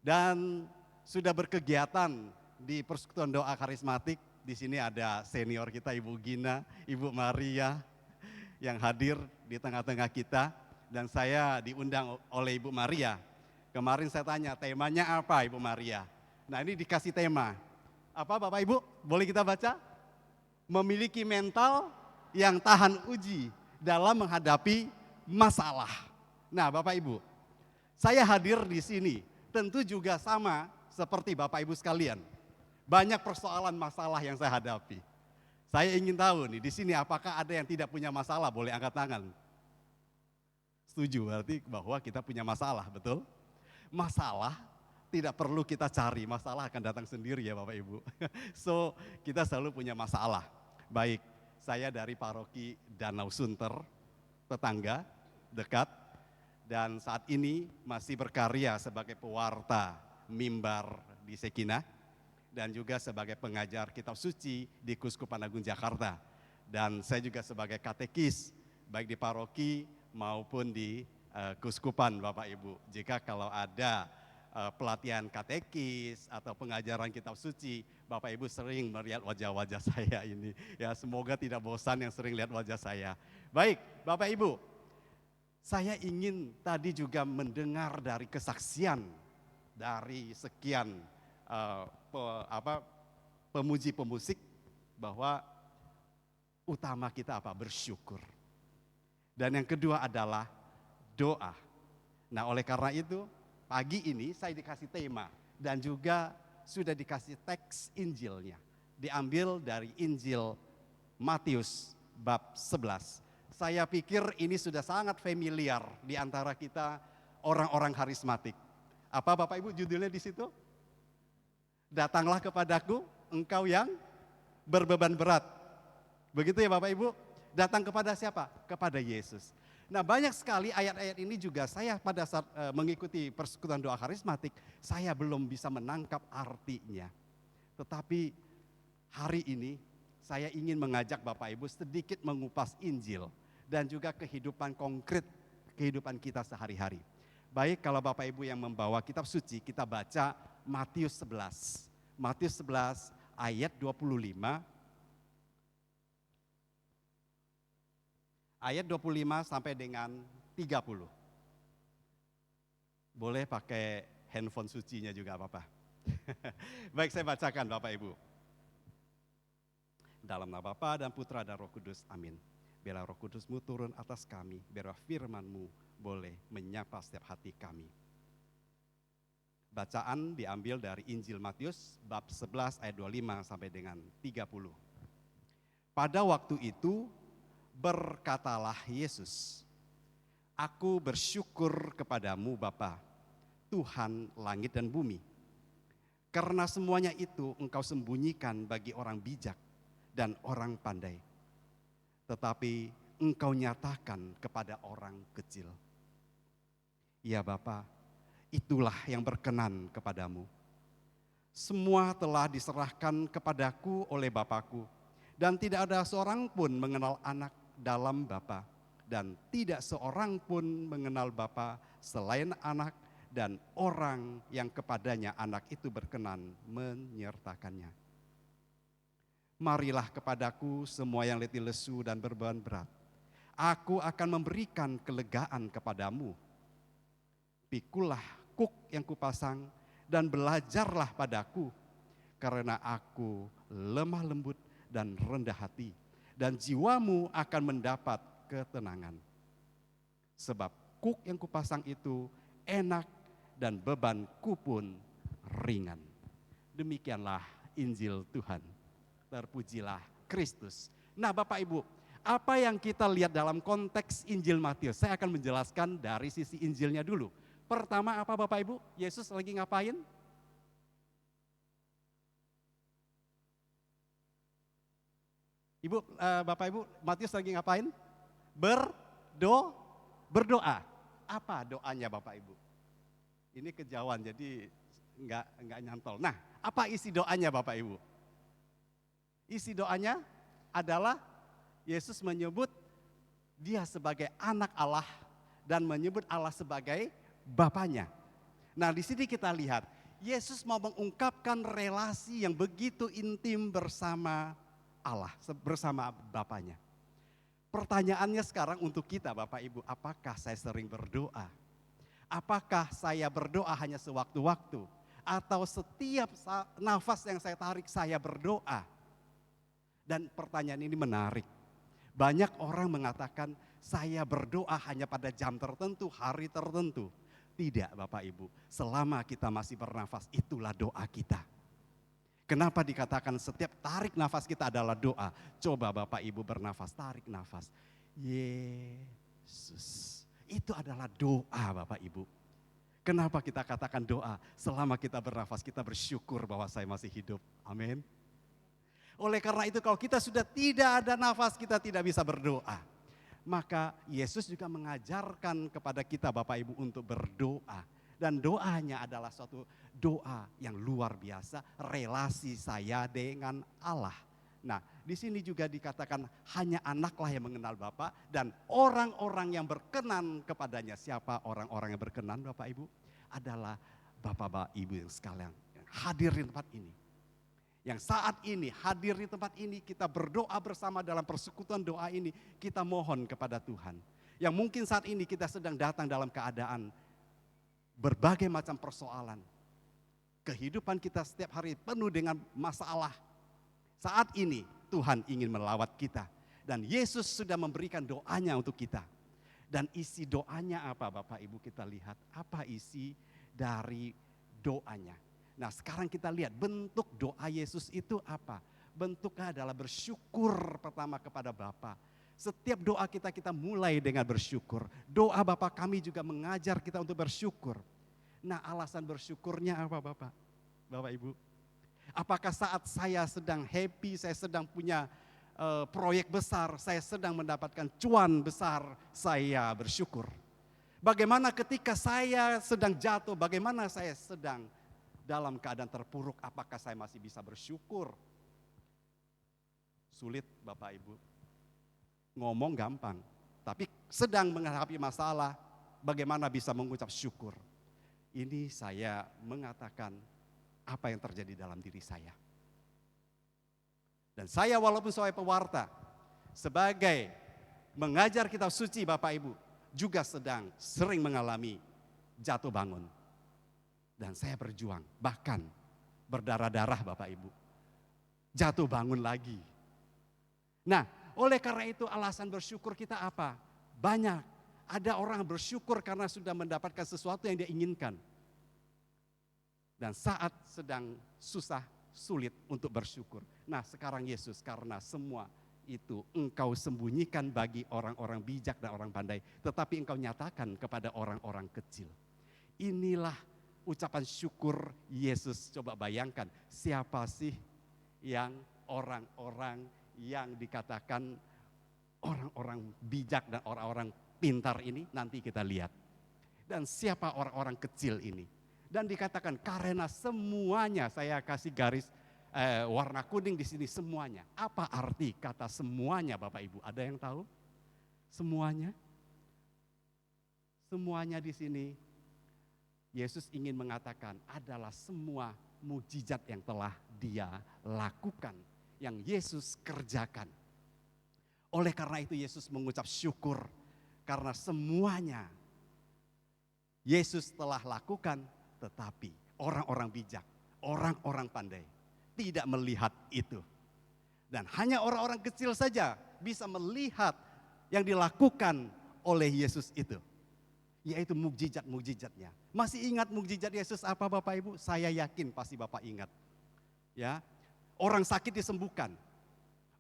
Dan sudah berkegiatan di Persekutuan Doa Karismatik. Di sini ada senior kita Ibu Gina, Ibu Maria yang hadir di tengah-tengah kita, dan saya diundang oleh Ibu Maria. Kemarin saya tanya temanya apa Ibu Maria. Nah, ini dikasih tema. Apa Bapak Ibu? Boleh kita baca? Memiliki mental yang tahan uji dalam menghadapi masalah. Nah, Bapak Ibu, saya hadir di sini tentu juga sama seperti Bapak Ibu sekalian. Banyak persoalan masalah yang saya hadapi. Saya ingin tahu nih di sini apakah ada yang tidak punya masalah, boleh angkat tangan. Setuju, berarti bahwa kita punya masalah, betul? Masalah tidak perlu kita cari, masalah akan datang sendiri ya Bapak Ibu. So, kita selalu punya masalah. Baik, saya dari paroki Danau Sunter, tetangga, dekat, dan saat ini masih berkarya sebagai pewarta mimbar di Sekinah, dan juga sebagai pengajar kitab suci di Kuskupan Agung Jakarta. Dan saya juga sebagai katekis, baik di paroki maupun di Kuskupan Bapak Ibu. Jika kalau ada pelatihan katekis atau pengajaran kitab suci, Bapak Ibu sering melihat wajah-wajah saya ini. Ya, semoga tidak bosan yang sering lihat wajah saya. Baik, Bapak Ibu, saya ingin tadi juga mendengar dari kesaksian dari sekian pemuji pemusik bahwa utama kita apa? Bersyukur. Dan yang kedua adalah doa. Nah, oleh karena itu pagi ini saya dikasih tema dan juga sudah dikasih teks Injilnya. Diambil dari Injil Matius bab 11. Saya pikir ini sudah sangat familiar di antara kita orang-orang karismatik. Apa Bapak Ibu judulnya di situ? Datanglah kepadaku engkau yang berbeban berat. Begitu ya Bapak Ibu? Datang kepada siapa? Kepada Yesus. Nah, banyak sekali ayat-ayat ini juga saya pada saat mengikuti persekutuan doa karismatik, saya belum bisa menangkap artinya. Tetapi hari ini saya ingin mengajak Bapak Ibu sedikit mengupas Injil dan juga kehidupan konkret, kehidupan kita sehari-hari. Baik, kalau Bapak Ibu yang membawa kitab suci, kita baca Matius 11. Matius 11 ayat 25. Ayat 25 sampai dengan 30. Boleh pakai handphone sucinya juga apa-apa. Baik, saya bacakan Bapak Ibu. Dalam nama Bapa dan Putra dan Roh Kudus, amin. Biarlah Roh Kudus-Mu turun atas kami, biarlah firman-Mu boleh menyapa setiap hati kami. Bacaan diambil dari Injil Matius bab 11 ayat 25 sampai dengan 30. Pada waktu itu berkatalah Yesus, Aku bersyukur kepadamu Bapa, Tuhan langit dan bumi. Karena semuanya itu engkau sembunyikan bagi orang bijak dan orang pandai. Tetapi engkau nyatakan kepada orang kecil. Ya Bapa, itulah yang berkenan kepadamu. Semua telah diserahkan kepadaku oleh Bapakku, dan tidak ada seorang pun mengenal anak dalam Bapa, dan tidak seorang pun mengenal Bapa selain anak dan orang yang kepadanya anak itu berkenan menyertakannya. Marilah kepadaku semua yang letih lesu dan beban berat. Aku akan memberikan kelegaan kepadamu. Pikulah kuk yang kupasang dan belajarlah padaku, karena aku lemah lembut dan rendah hati, dan jiwamu akan mendapat ketenangan. Sebab kuk yang kupasang itu enak dan bebanku pun ringan. Demikianlah Injil Tuhan. Terpujilah Kristus. Nah Bapak Ibu, apa yang kita lihat dalam konteks Injil Matius? Saya akan menjelaskan dari sisi Injilnya dulu. Pertama apa Bapak Ibu? Yesus lagi ngapain? Ibu, Bapak Ibu, Matius lagi ngapain? Berdoa. Apa doanya Bapak Ibu? Ini kejauhan jadi enggak nyantol. Nah, apa isi doanya Bapak Ibu? Isi doanya adalah Yesus menyebut Dia sebagai anak Allah dan menyebut Allah sebagai Bapanya. Nah, di sini kita lihat Yesus mau mengungkapkan relasi yang begitu intim bersama Allah, bersama Bapanya. Pertanyaannya sekarang untuk kita Bapak Ibu, apakah saya sering berdoa? Apakah saya berdoa hanya sewaktu-waktu? Atau setiap nafas yang saya tarik saya berdoa? Dan pertanyaan ini menarik. Banyak orang mengatakan saya berdoa hanya pada jam tertentu, hari tertentu. Tidak Bapak Ibu, selama kita masih bernafas itulah doa kita. Kenapa dikatakan setiap tarik nafas kita adalah doa? Coba Bapak Ibu bernafas, tarik nafas. Yesus, itu adalah doa Bapak Ibu. Kenapa kita katakan doa? Selama kita bernafas kita bersyukur bahwa saya masih hidup. Amin. Oleh karena itu kalau kita sudah tidak ada nafas kita tidak bisa berdoa. Maka Yesus juga mengajarkan kepada kita Bapak Ibu untuk berdoa. Dan doanya adalah suatu doa yang luar biasa, relasi saya dengan Allah. Nah, di sini juga dikatakan hanya anaklah yang mengenal Bapa dan orang-orang yang berkenan kepadanya. Siapa orang-orang yang berkenan Bapak Ibu? Adalah Bapak-bapak Ibu yang sekalian yang hadir di tempat ini. Yang saat ini hadir di tempat ini kita berdoa bersama dalam persekutuan doa ini. Kita mohon kepada Tuhan. Yang mungkin saat ini kita sedang datang dalam keadaan berbagai macam persoalan. Kehidupan kita setiap hari penuh dengan masalah. Saat ini Tuhan ingin melawat kita. Dan Yesus sudah memberikan doanya untuk kita. Dan isi doanya apa Bapak Ibu kita lihat. Apa isi dari doanya. Nah sekarang kita lihat bentuk doa Yesus itu apa. Bentuknya adalah bersyukur pertama kepada Bapa. Setiap doa kita mulai dengan bersyukur. Doa Bapa kami juga mengajar kita untuk bersyukur. Nah alasan bersyukurnya apa Bapak? Bapak Ibu. Apakah saat saya sedang happy, saya sedang punya proyek besar, saya sedang mendapatkan cuan besar, saya bersyukur. Bagaimana ketika saya sedang jatuh, bagaimana saya sedang dalam keadaan terpuruk, apakah saya masih bisa bersyukur? Sulit Bapak Ibu. Ngomong gampang, tapi sedang menghadapi masalah, bagaimana bisa mengucap syukur? Ini saya mengatakan apa yang terjadi dalam diri saya. Dan saya walaupun sebagai pewarta, sebagai mengajar kitab suci Bapak Ibu, juga sedang sering mengalami jatuh bangun. Dan saya berjuang, bahkan berdarah-darah Bapak Ibu. Jatuh bangun lagi. Nah, oleh karena itu alasan bersyukur kita apa? Banyak. Ada orang bersyukur karena sudah mendapatkan sesuatu yang dia inginkan. Dan saat sedang susah, sulit untuk bersyukur. Nah sekarang Yesus karena semua itu engkau sembunyikan bagi orang-orang bijak dan orang pandai. Tetapi engkau nyatakan kepada orang-orang kecil. Inilah ucapan syukur Yesus. Coba bayangkan siapa sih yang orang-orang yang dikatakan orang-orang bijak dan orang-orang pintar ini nanti kita lihat. Dan siapa orang-orang kecil ini. Dan dikatakan karena semuanya, saya kasih garis warna kuning di sini semuanya. Apa arti kata semuanya Bapak Ibu? Ada yang tahu? Semuanya? Semuanya di sini Yesus ingin mengatakan adalah semua mukjizat yang telah dia lakukan, yang Yesus kerjakan. Oleh karena itu Yesus mengucap syukur karena semuanya Yesus telah lakukan, tetapi orang-orang bijak, orang-orang pandai tidak melihat itu. Dan hanya orang-orang kecil saja bisa melihat yang dilakukan oleh Yesus itu. Yaitu mukjizat-mukjizatnya. Masih ingat mukjizat Yesus apa Bapak Ibu? Saya yakin pasti Bapak ingat. Ya, orang sakit disembuhkan.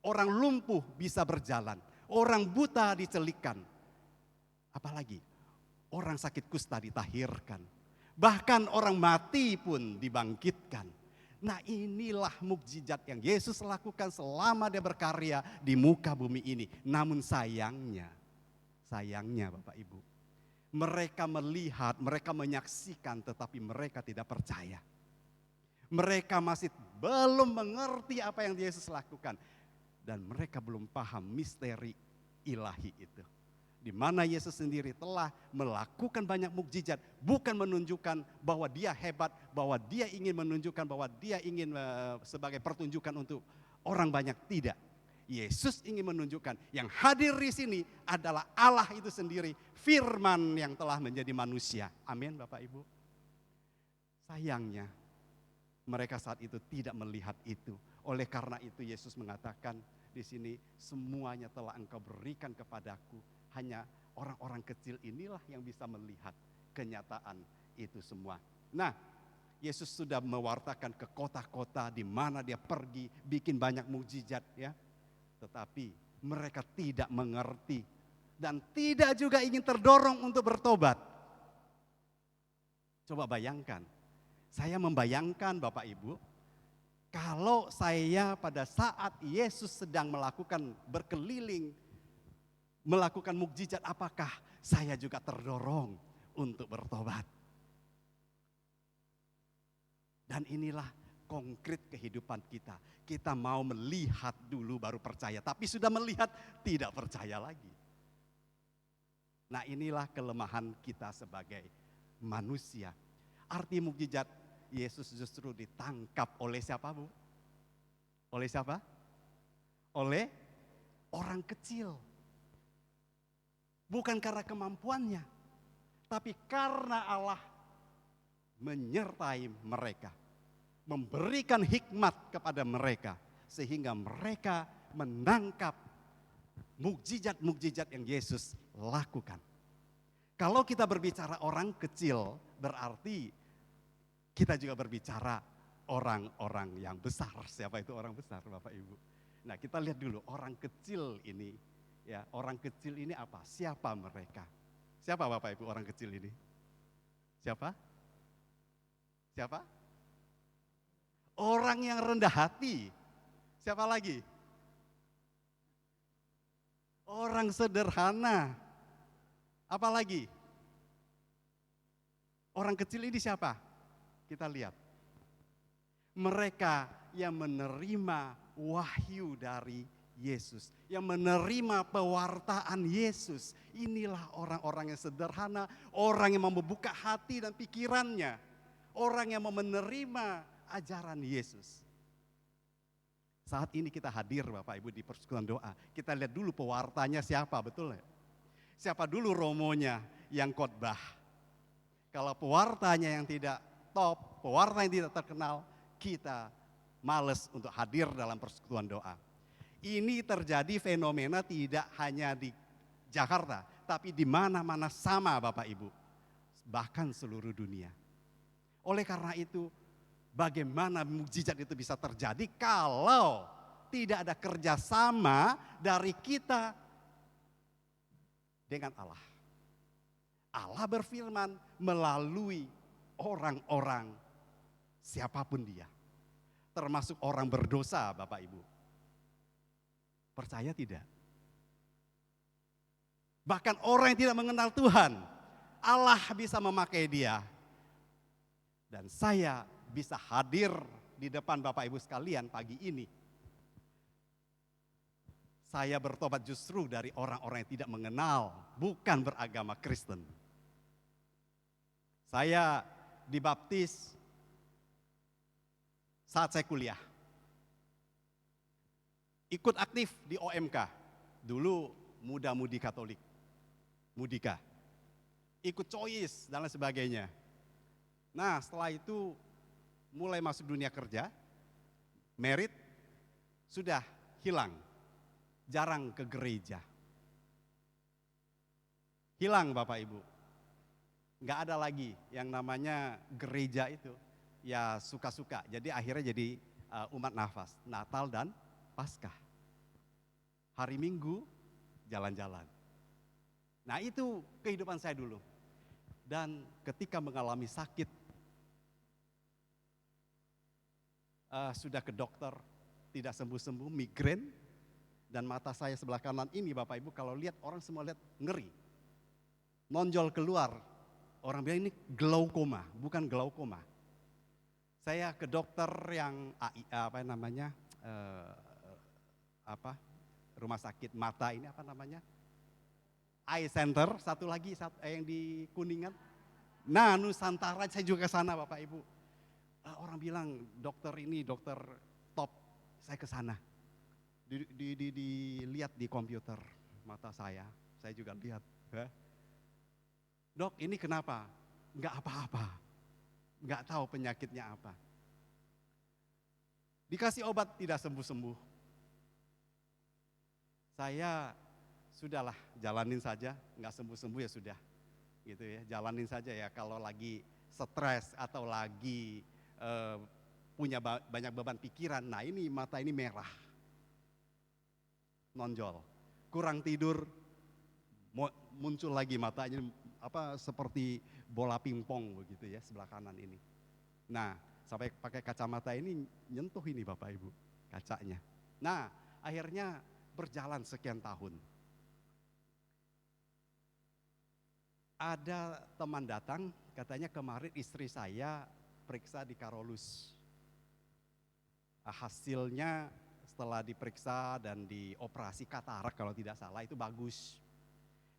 Orang lumpuh bisa berjalan. Orang buta dicelikan. Apalagi orang sakit kusta ditahirkan. Bahkan orang mati pun dibangkitkan. Nah inilah mukjizat yang Yesus lakukan selama dia berkarya di muka bumi ini. Namun sayangnya Bapak Ibu, mereka melihat, mereka menyaksikan tetapi mereka tidak percaya. Mereka masih belum mengerti apa yang Yesus lakukan. Dan mereka belum paham misteri ilahi itu. di mana Yesus sendiri telah melakukan banyak mukjizat, bukan menunjukkan bahwa dia hebat, bahwa dia ingin menunjukkan bahwa dia ingin sebagai pertunjukan untuk orang banyak, tidak. Yesus ingin menunjukkan yang hadir di sini adalah Allah itu sendiri, firman yang telah menjadi manusia. Amin Bapak Ibu. Sayangnya mereka saat itu tidak melihat itu. Oleh karena itu Yesus mengatakan di sini, semuanya telah engkau berikan kepadaku. Hanya orang-orang kecil inilah yang bisa melihat kenyataan itu semua. Nah, Yesus sudah mewartakan ke kota-kota di mana dia pergi, bikin banyak mukjizat ya. Tetapi mereka tidak mengerti dan tidak juga ingin terdorong untuk bertobat. Coba bayangkan, saya membayangkan Bapak Ibu, kalau saya pada saat Yesus sedang melakukan berkeliling, melakukan mukjizat, apakah saya juga terdorong untuk bertobat? Dan inilah konkret kehidupan kita. Kita mau melihat dulu baru percaya, tapi sudah melihat tidak percaya lagi. Nah, inilah kelemahan kita sebagai manusia. Arti mukjizat, Yesus justru ditangkap oleh siapa, Bu? Oleh siapa? Oleh orang kecil. Bukan karena kemampuannya, tapi karena Allah menyertai mereka, memberikan hikmat kepada mereka, sehingga mereka menangkap mukjizat-mukjizat yang Yesus lakukan. Kalau kita berbicara orang kecil, berarti kita juga berbicara orang-orang yang besar. Siapa itu orang besar, Bapak Ibu? Nah, kita lihat dulu orang kecil ini. Ya, orang kecil ini apa? Siapa mereka? Siapa Bapak Ibu orang kecil ini? Siapa? Siapa? Orang yang rendah hati. Siapa lagi? Orang sederhana. Apa lagi? Orang kecil ini siapa? Kita lihat. Mereka yang menerima wahyu dari Yesus, yang menerima pewartaan Yesus. Inilah orang-orang yang sederhana, orang yang mau membuka hati dan pikirannya, orang yang mau menerima ajaran Yesus. Saat ini kita hadir Bapak Ibu di persekutuan doa. Kita lihat dulu pewartanya siapa, betul ya? Siapa dulu romonya yang khotbah. Kalau pewartanya yang tidak top, pewarta yang tidak terkenal, kita males untuk hadir dalam persekutuan doa. Ini terjadi fenomena tidak hanya di Jakarta, tapi di mana-mana sama Bapak Ibu, bahkan seluruh dunia. Oleh karena itu, bagaimana mukjizat itu bisa terjadi kalau tidak ada kerjasama dari kita dengan Allah. Allah berfirman melalui orang-orang siapapun dia, termasuk orang berdosa Bapak Ibu. Percaya tidak? Bahkan orang yang tidak mengenal Tuhan, Allah bisa memakai dia. Dan saya bisa hadir di depan Bapak Ibu sekalian pagi ini. Saya bertobat justru dari orang-orang yang tidak mengenal, bukan beragama Kristen. Saya dibaptis saat saya kuliah. Ikut aktif di OMK, dulu muda-mudi Katolik, Mudika. Ikut choice dan lain sebagainya. Nah, setelah itu mulai masuk dunia kerja, merit, sudah hilang, jarang ke gereja. Hilang Bapak Ibu, nggak ada lagi yang namanya gereja itu, ya suka-suka. Jadi akhirnya jadi umat nafas, Natal dan Paskah. Hari Minggu jalan-jalan. Nah itu kehidupan saya dulu. Dan ketika mengalami sakit, sudah ke dokter, tidak sembuh-sembuh, migrain, dan mata saya sebelah kanan ini Bapak Ibu kalau lihat orang semua lihat ngeri. Nonjol keluar, orang bilang ini glaukoma, bukan glaukoma. Saya ke dokter yang rumah sakit mata ini apa namanya? Eye Center, satu lagi yang di Kuningan. Nah, Nusantara saya juga ke sana Bapak Ibu. Orang bilang dokter ini dokter top, saya ke sana. Dilihat di komputer mata saya juga lihat. Dok, ini kenapa? Enggak apa-apa, enggak tahu penyakitnya apa. Dikasih obat tidak sembuh-sembuh. Saya sudahlah jalanin saja, enggak sembuh-sembuh ya sudah. Gitu ya, jalanin saja ya kalau lagi stres atau lagi punya banyak beban pikiran. Nah, ini mata ini merah. Nonjol. Kurang tidur muncul lagi matanya seperti bola pingpong begitu ya sebelah kanan ini. Nah, sampai pakai kacamata ini nyentuh ini Bapak Ibu kacanya. Nah, akhirnya berjalan sekian tahun. Ada teman datang, katanya kemarin istri saya periksa di Karolus. Hasilnya setelah diperiksa dan dioperasi katarak kalau tidak salah itu bagus.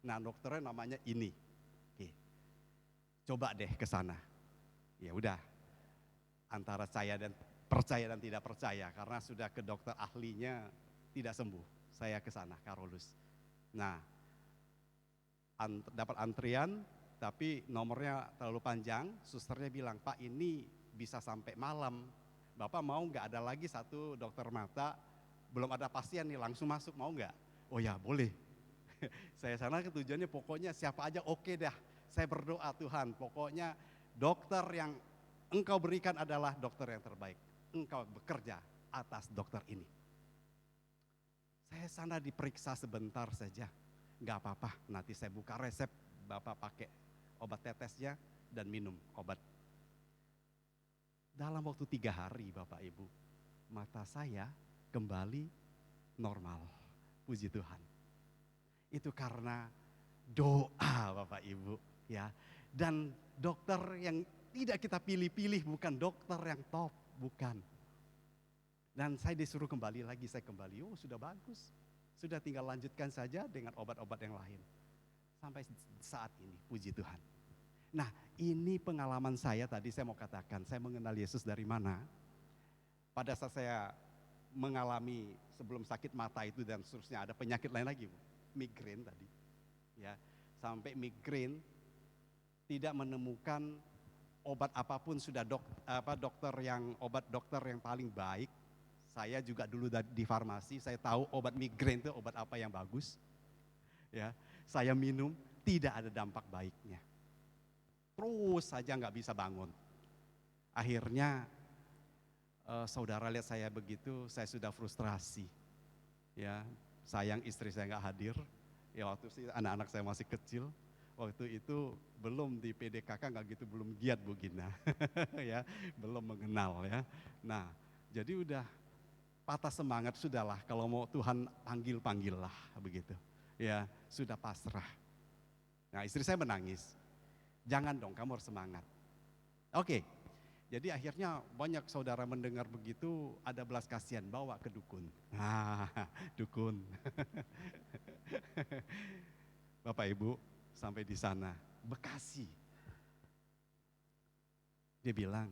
Nah, dokternya namanya ini. Oke. Coba deh ke sana. Ya udah. Antara saya dan percaya dan tidak percaya karena sudah ke dokter ahlinya tidak sembuh. Saya ke sana Karolus. Nah, dapat antrian tapi nomornya terlalu panjang. Susternya bilang, "Pak, ini bisa sampai malam. Bapak mau nggak ada lagi satu dokter mata, belum ada pasien nih, langsung masuk, mau nggak?" Oh ya, boleh. Saya sana tujuannya pokoknya siapa aja oke dah. Saya berdoa, Tuhan, pokoknya dokter yang Engkau berikan adalah dokter yang terbaik. Engkau bekerja atas dokter ini. Saya sana diperiksa sebentar saja. Nggak apa-apa, nanti saya buka resep, Bapak pakai obat tetesnya dan minum obat. Dalam waktu 3 hari Bapak Ibu, mata saya kembali normal. Puji Tuhan. Itu karena doa Bapak Ibu ya. Dan dokter yang tidak kita pilih-pilih, bukan dokter yang top, bukan. Dan saya disuruh kembali lagi, saya kembali, oh sudah bagus. Sudah tinggal lanjutkan saja dengan obat-obat yang lain. Sampai saat ini, puji Tuhan. Nah, ini pengalaman saya tadi saya mau katakan, saya mengenal Yesus dari mana. Pada saat saya mengalami sebelum sakit mata itu dan seterusnya ada penyakit lain lagi, migrain tadi. Ya, sampai migrain tidak menemukan obat apapun sudah obat dokter yang paling baik. Saya juga dulu di farmasi, saya tahu obat migrain itu obat apa yang bagus. Ya, saya minum tidak ada dampak baiknya. Terus saja nggak bisa bangun. Akhirnya saudara lihat saya begitu, saya sudah frustrasi. Ya, sayang istri saya nggak hadir. Ya waktu itu anak-anak saya masih kecil. Waktu itu belum di PDKK nggak gitu, belum giat Bu Gina. Ya, belum mengenal ya. Nah, jadi udah patah semangat, sudahlah kalau mau Tuhan panggil-panggillah begitu. Ya, sudah pasrah. Nah, istri saya menangis. Jangan dong, kamu harus semangat. Oke. Jadi akhirnya banyak saudara mendengar begitu, ada belas kasihan, bawa ke dukun. Nah, dukun. Bapak Ibu, sampai di sana, Bekasi. Dia bilang,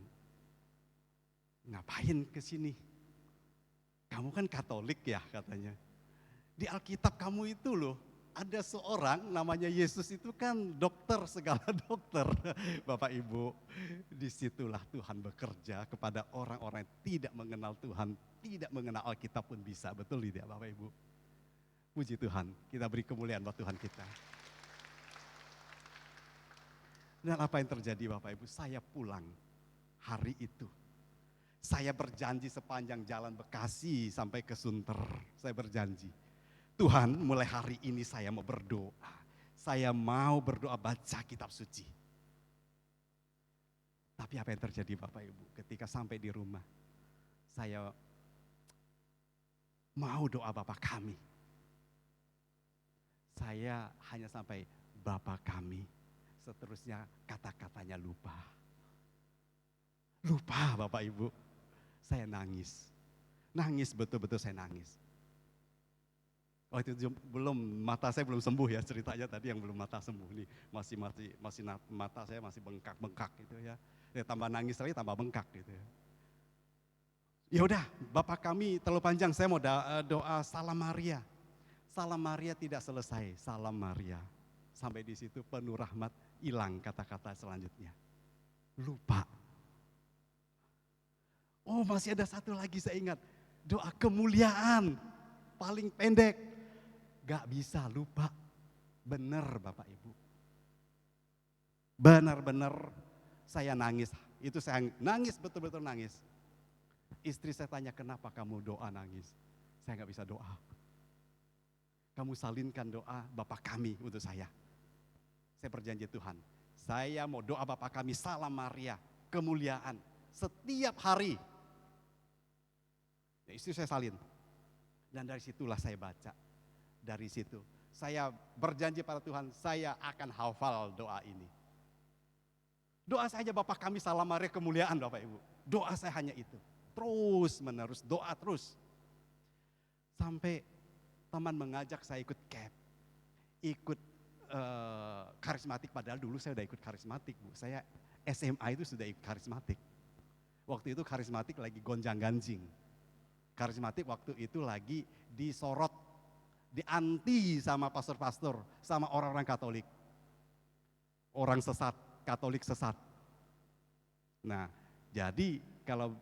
ngapain ke sini? Kamu kan Katolik ya katanya. Di Alkitab kamu itu loh, ada seorang namanya Yesus itu kan dokter segala dokter. Bapak Ibu, disitulah Tuhan bekerja kepada orang-orang yang tidak mengenal Tuhan, tidak mengenal Alkitab pun bisa. Betul tidak Bapak Ibu? Puji Tuhan, kita beri kemuliaan buat Tuhan kita. Dan apa yang terjadi Bapak Ibu? Saya pulang hari itu. Saya berjanji sepanjang jalan Bekasi sampai ke Sunter. Saya berjanji, Tuhan mulai hari ini saya mau berdoa. Saya mau berdoa baca kitab suci. Tapi apa yang terjadi Bapak Ibu? Ketika sampai di rumah, saya mau doa Bapa kami. Saya hanya sampai Bapa kami. Seterusnya kata-katanya lupa. Lupa Bapak Ibu. Saya nangis. Nangis betul-betul saya nangis. Oh itu belum, mata saya belum sembuh ya, ceritanya tadi yang belum mata sembuh nih, mata saya masih bengkak-bengkak gitu ya. Tambah nangis lagi tambah bengkak gitu ya. Ya udah, Bapak kami terlalu panjang, saya mau doa Salam Maria. Salam Maria tidak selesai, Salam Maria. Sampai di situ penuh rahmat, hilang kata-kata selanjutnya. Lupa. Oh masih ada satu lagi saya ingat, doa kemuliaan, paling pendek. Gak bisa lupa, benar Bapak Ibu. Benar-benar saya nangis, itu saya nangis, betul-betul nangis. Istri saya tanya, kenapa kamu doa nangis? Saya gak bisa doa. Kamu salinkan doa Bapak kami untuk saya. Saya berjanji Tuhan, saya mau doa Bapak kami Salam Maria, kemuliaan, setiap hari. Ya, istri saya salin. Dan dari situlah saya baca. Dari situ saya berjanji pada Tuhan, saya akan hafal doa ini. Doa saja Bapak kami Salam Maria kemuliaan Bapak Ibu. Doa saya hanya itu. Terus menerus doa terus. Sampai teman mengajak saya ikut camp. Ikut karismatik, padahal dulu saya udah ikut karismatik Bu. Saya SMA itu sudah ikut karismatik. Waktu itu karismatik lagi gonjang-ganjing. Karismatik waktu itu lagi disorot, dianti sama pastor-pastor, sama orang-orang Katolik. Orang sesat, Katolik sesat. Nah, jadi kalau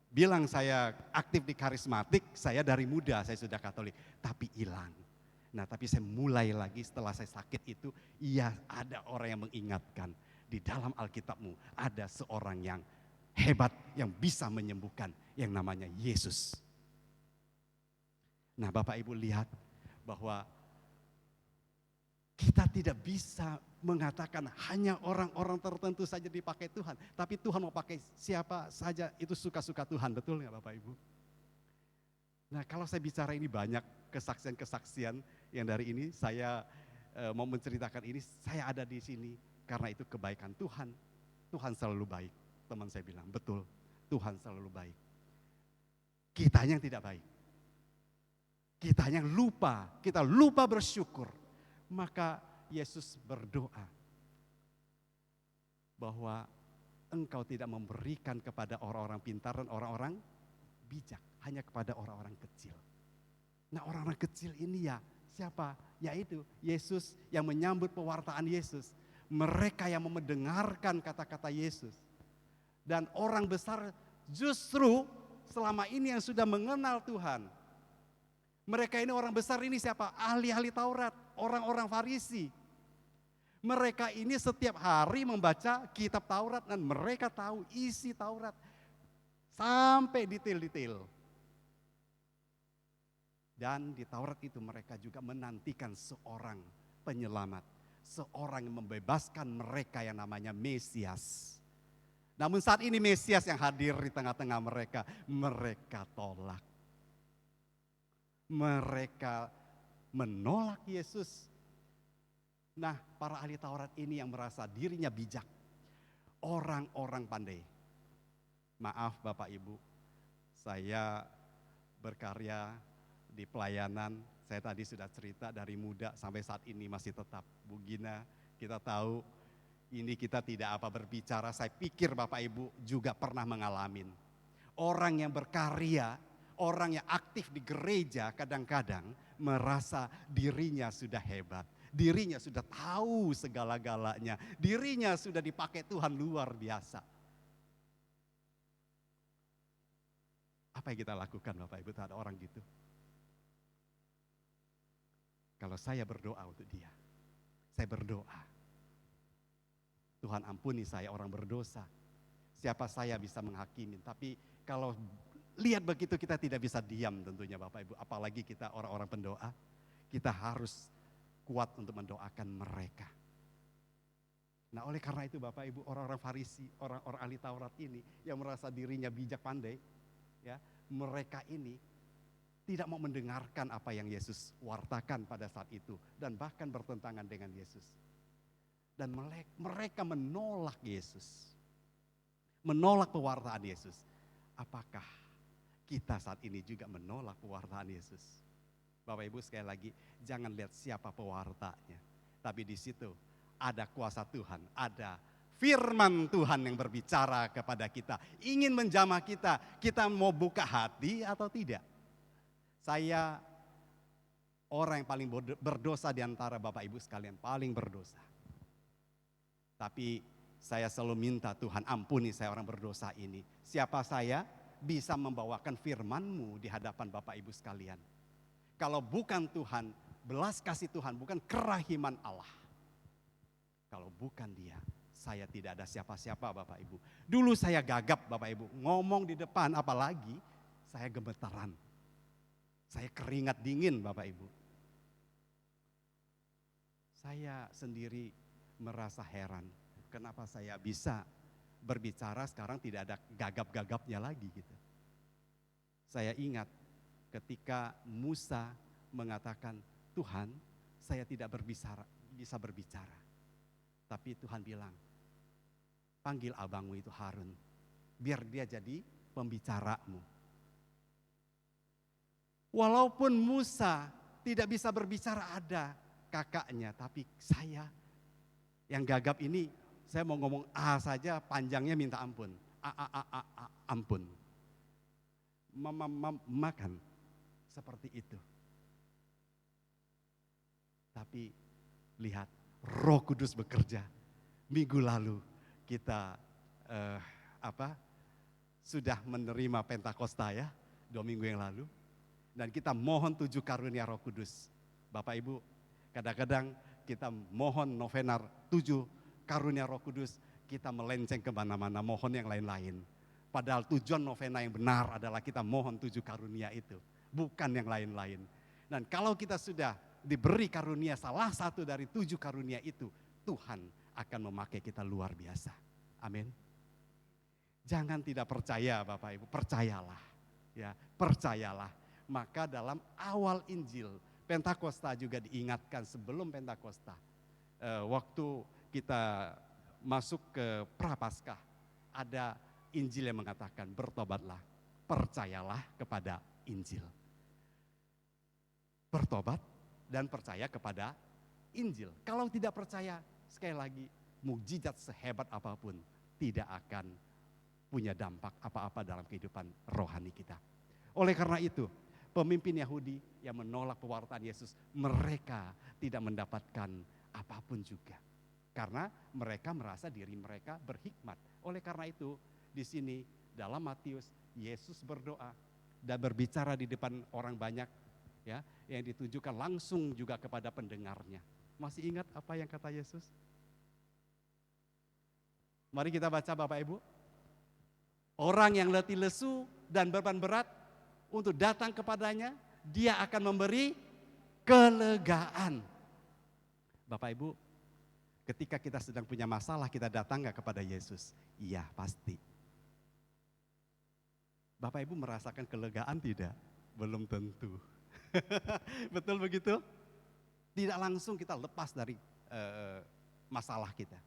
bilang saya aktif di karismatik, saya dari muda, saya sudah Katolik. Tapi hilang. Nah, tapi saya mulai lagi setelah saya sakit itu, iya ada orang yang mengingatkan. Di dalam Alkitabmu ada seorang yang hebat, yang bisa menyembuhkan, yang namanya Yesus. Nah Bapak Ibu lihat, bahwa kita tidak bisa mengatakan hanya orang-orang tertentu saja dipakai Tuhan. Tapi Tuhan mau pakai siapa saja, itu suka-suka Tuhan, betul nggak Bapak Ibu? Nah kalau saya bicara ini banyak kesaksian-kesaksian yang dari ini saya mau menceritakan ini, saya ada di sini karena itu kebaikan Tuhan. Tuhan selalu baik, teman saya bilang, betul, Tuhan selalu baik. Kitanya yang tidak baik. Kita yang lupa, kita lupa bersyukur. Maka Yesus berdoa bahwa engkau tidak memberikan kepada orang-orang pintar dan orang-orang bijak, hanya kepada orang-orang kecil. Nah orang-orang kecil ini ya siapa? Yaitu Yesus yang menyambut pewartaan Yesus. Mereka yang mendengarkan kata-kata Yesus. Dan orang besar justru selama ini yang sudah mengenal Tuhan. Mereka ini orang besar ini siapa? Ahli-ahli Taurat, orang-orang Farisi. Mereka ini setiap hari membaca kitab Taurat dan mereka tahu isi Taurat sampai detail-detail. Dan di Taurat itu mereka juga menantikan seorang penyelamat, seorang yang membebaskan mereka yang namanya Mesias. Namun saat ini Mesias yang hadir di tengah-tengah mereka, mereka tolak. Mereka menolak Yesus. Nah, para ahli Taurat ini yang merasa dirinya bijak, orang-orang pandai. Maaf Bapak Ibu, saya berkarya di pelayanan, saya tadi sudah cerita dari muda sampai saat ini masih tetap. Bu Gina, kita tahu ini kita tidak apa berbicara, saya pikir Bapak Ibu juga pernah mengalamin. Orang yang berkarya, orang yang aktif di gereja kadang-kadang merasa dirinya sudah hebat. Dirinya sudah tahu segala-galanya. Dirinya sudah dipakai Tuhan luar biasa. Apa yang kita lakukan Bapak Ibu terhadap orang gitu? Kalau saya berdoa untuk dia, saya berdoa. Tuhan ampuni saya orang berdosa. Siapa saya bisa menghakimi, tapi kalau lihat begitu kita tidak bisa diam tentunya Bapak Ibu. Apalagi kita orang-orang pendoa, kita harus kuat untuk mendoakan mereka. Nah oleh karena itu Bapak Ibu, orang-orang Farisi, orang-orang ahli Taurat ini yang merasa dirinya bijak pandai, ya, mereka ini tidak mau mendengarkan apa yang Yesus wartakan pada saat itu dan bahkan bertentangan dengan Yesus. Dan mereka menolak Yesus. Menolak pewartaan Yesus. Apakah kita saat ini juga menolak pewartaan Yesus? Bapak Ibu sekali lagi, jangan lihat siapa pewartanya. Tapi di situ ada kuasa Tuhan, ada firman Tuhan yang berbicara kepada kita. Ingin menjamah kita, kita mau buka hati atau tidak. Saya orang yang paling berdosa di antara Bapak Ibu sekalian, paling berdosa. Tapi saya selalu minta Tuhan ampuni saya orang berdosa ini. Siapa saya bisa membawakan firman-Mu di hadapan Bapak Ibu sekalian. Kalau bukan Tuhan, belas kasih Tuhan, bukan kerahiman Allah. Kalau bukan Dia, saya tidak ada siapa-siapa Bapak Ibu. Dulu saya gagap Bapak Ibu, ngomong di depan apalagi saya gemetaran. Saya keringat dingin Bapak Ibu. Saya sendiri merasa heran, kenapa saya bisa berbicara sekarang tidak ada gagap-gagapnya lagi gitu. Saya ingat ketika Musa mengatakan, Tuhan saya tidak bisa berbicara. Tapi Tuhan bilang, panggil abangmu itu Harun, biar dia jadi pembicaramu. Walaupun Musa tidak bisa berbicara, ada kakaknya, tapi saya yang gagap ini, saya mau ngomong A saja panjangnya minta ampun. Ampun. Makan seperti itu. Tapi lihat, Roh Kudus bekerja. Minggu lalu kita sudah menerima Pentakosta ya, 2 minggu yang lalu. Dan kita mohon 7 karunia Roh Kudus. Bapak Ibu, kadang-kadang kita mohon novenar 7 karunia Roh Kudus, kita melenceng kemana-mana, mohon yang lain-lain. Padahal tujuan novena yang benar adalah kita mohon 7 karunia itu, bukan yang lain-lain. Dan kalau kita sudah diberi karunia, salah satu dari 7 karunia itu, Tuhan akan memakai kita luar biasa. Amin. Jangan tidak percaya Bapak Ibu, percayalah. Ya, percayalah. Maka dalam awal Injil, Pentakosta juga diingatkan sebelum Pentakosta. Waktu kita masuk ke Prapaskah, ada Injil yang mengatakan bertobatlah, percayalah kepada Injil. Bertobat dan percaya kepada Injil. Kalau tidak percaya, sekali lagi, mukjizat sehebat apapun tidak akan punya dampak apa-apa dalam kehidupan rohani kita. Oleh karena itu, pemimpin Yahudi yang menolak pewartaan Yesus, mereka tidak mendapatkan apapun juga. Karena mereka merasa diri mereka berhikmat. Oleh karena itu, di sini dalam Matius, Yesus berdoa dan berbicara di depan orang banyak, ya, yang ditujukan langsung juga kepada pendengarnya. Masih ingat apa yang kata Yesus? Mari kita baca Bapak Ibu. Orang yang letih lesu dan beban berat untuk datang kepadanya, Dia akan memberi kelegaan. Bapak Ibu, ketika kita sedang punya masalah, kita datang nggak kepada Yesus? Iya, pasti. Bapak Ibu merasakan kelegaan tidak? Belum tentu. Betul begitu? Tidak langsung kita lepas dari masalah kita.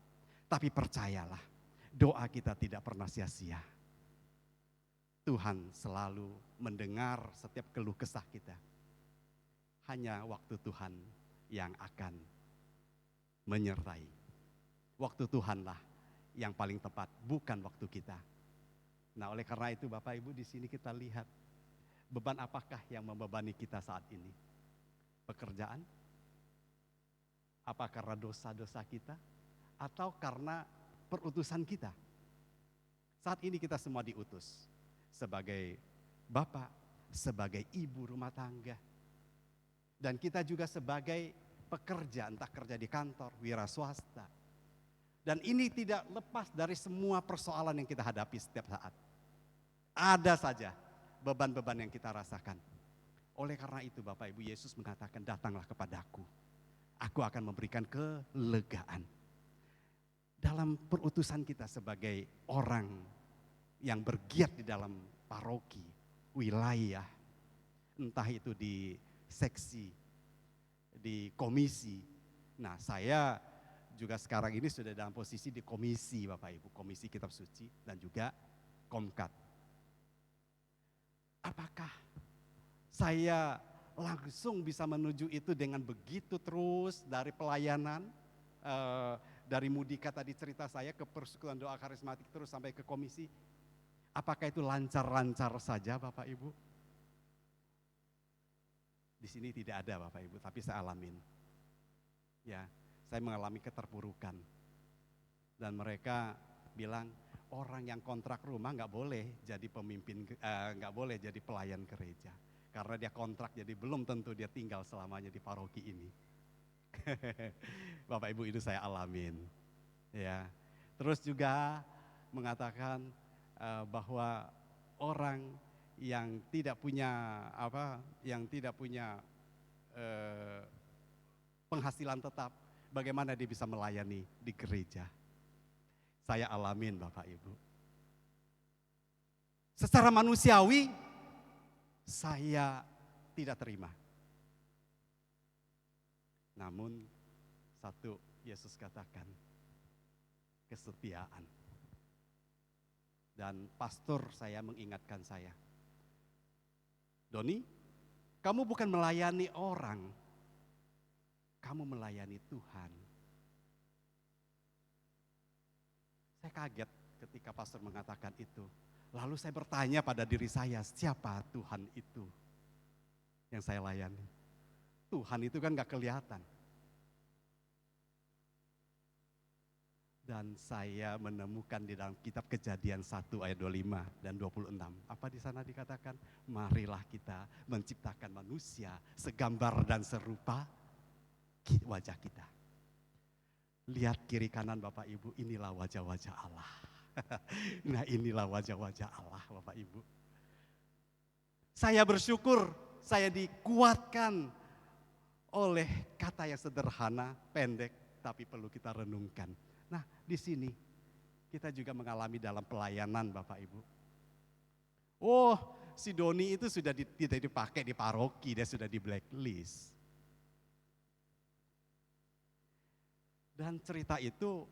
Tapi percayalah, doa kita tidak pernah sia-sia. Tuhan selalu mendengar setiap keluh kesah kita. Hanya waktu Tuhan yang akan menyertai. Waktu Tuhanlah yang paling tepat, bukan waktu kita. Nah, oleh karena itu Bapak Ibu, di sini kita lihat beban apakah yang membebani kita saat ini? Pekerjaan? Apa karena dosa-dosa kita? Atau karena perutusan kita? Saat ini kita semua diutus sebagai bapak, sebagai ibu rumah tangga. Dan kita juga sebagai pekerja, entah kerja di kantor, wira swasta. Dan ini tidak lepas dari semua persoalan yang kita hadapi setiap saat. Ada saja beban-beban yang kita rasakan. Oleh karena itu Bapak Ibu, Yesus mengatakan, datanglah kepadaku. Aku akan memberikan kelegaan. Dalam perutusan kita sebagai orang yang bergiat di dalam paroki, wilayah, entah itu di seksi, di komisi. Nah, saya juga sekarang ini sudah dalam posisi di komisi Bapak Ibu, Komisi Kitab Suci dan juga Komkat. Apakah saya langsung bisa menuju itu dengan begitu terus dari pelayanan, dari Mudika tadi cerita saya ke persekutuan doa karismatik terus sampai ke komisi. Apakah itu lancar-lancar saja Bapak Ibu? Di sini tidak ada Bapak Ibu, tapi saya alamin. Ya, saya mengalami keterpurukan. Dan mereka bilang, orang yang kontrak rumah nggak boleh jadi pemimpin, nggak boleh jadi pelayan gereja. Karena dia kontrak, jadi belum tentu dia tinggal selamanya di paroki ini. Bapak Ibu, itu saya alamin. Ya, terus juga mengatakan bahwa orang yang tidak punya penghasilan tetap, bagaimana dia bisa melayani di gereja? Saya alamin Bapak Ibu. Secara manusiawi, saya tidak terima. Namun satu Yesus katakan, kesetiaan. Dan pastor saya mengingatkan saya, Doni, kamu bukan melayani orang, kamu melayani Tuhan. Saya kaget ketika pastor mengatakan itu. Lalu saya bertanya pada diri saya, siapa Tuhan itu yang saya layani? Tuhan itu kan gak kelihatan. Dan saya menemukan di dalam kitab Kejadian 1 ayat 25 dan 26. Apa di sana dikatakan? Marilah kita menciptakan manusia segambar dan serupa wajah kita. Lihat kiri kanan Bapak Ibu, inilah wajah-wajah Allah. Nah, inilah wajah-wajah Allah Bapak Ibu. Saya bersyukur saya dikuatkan oleh kata yang sederhana, pendek, tapi perlu kita renungkan. Nah, di sini kita juga mengalami dalam pelayanan Bapak Ibu. Oh, si Doni itu sudah tidak dipakai di paroki, dia sudah di blacklist. Dan cerita itu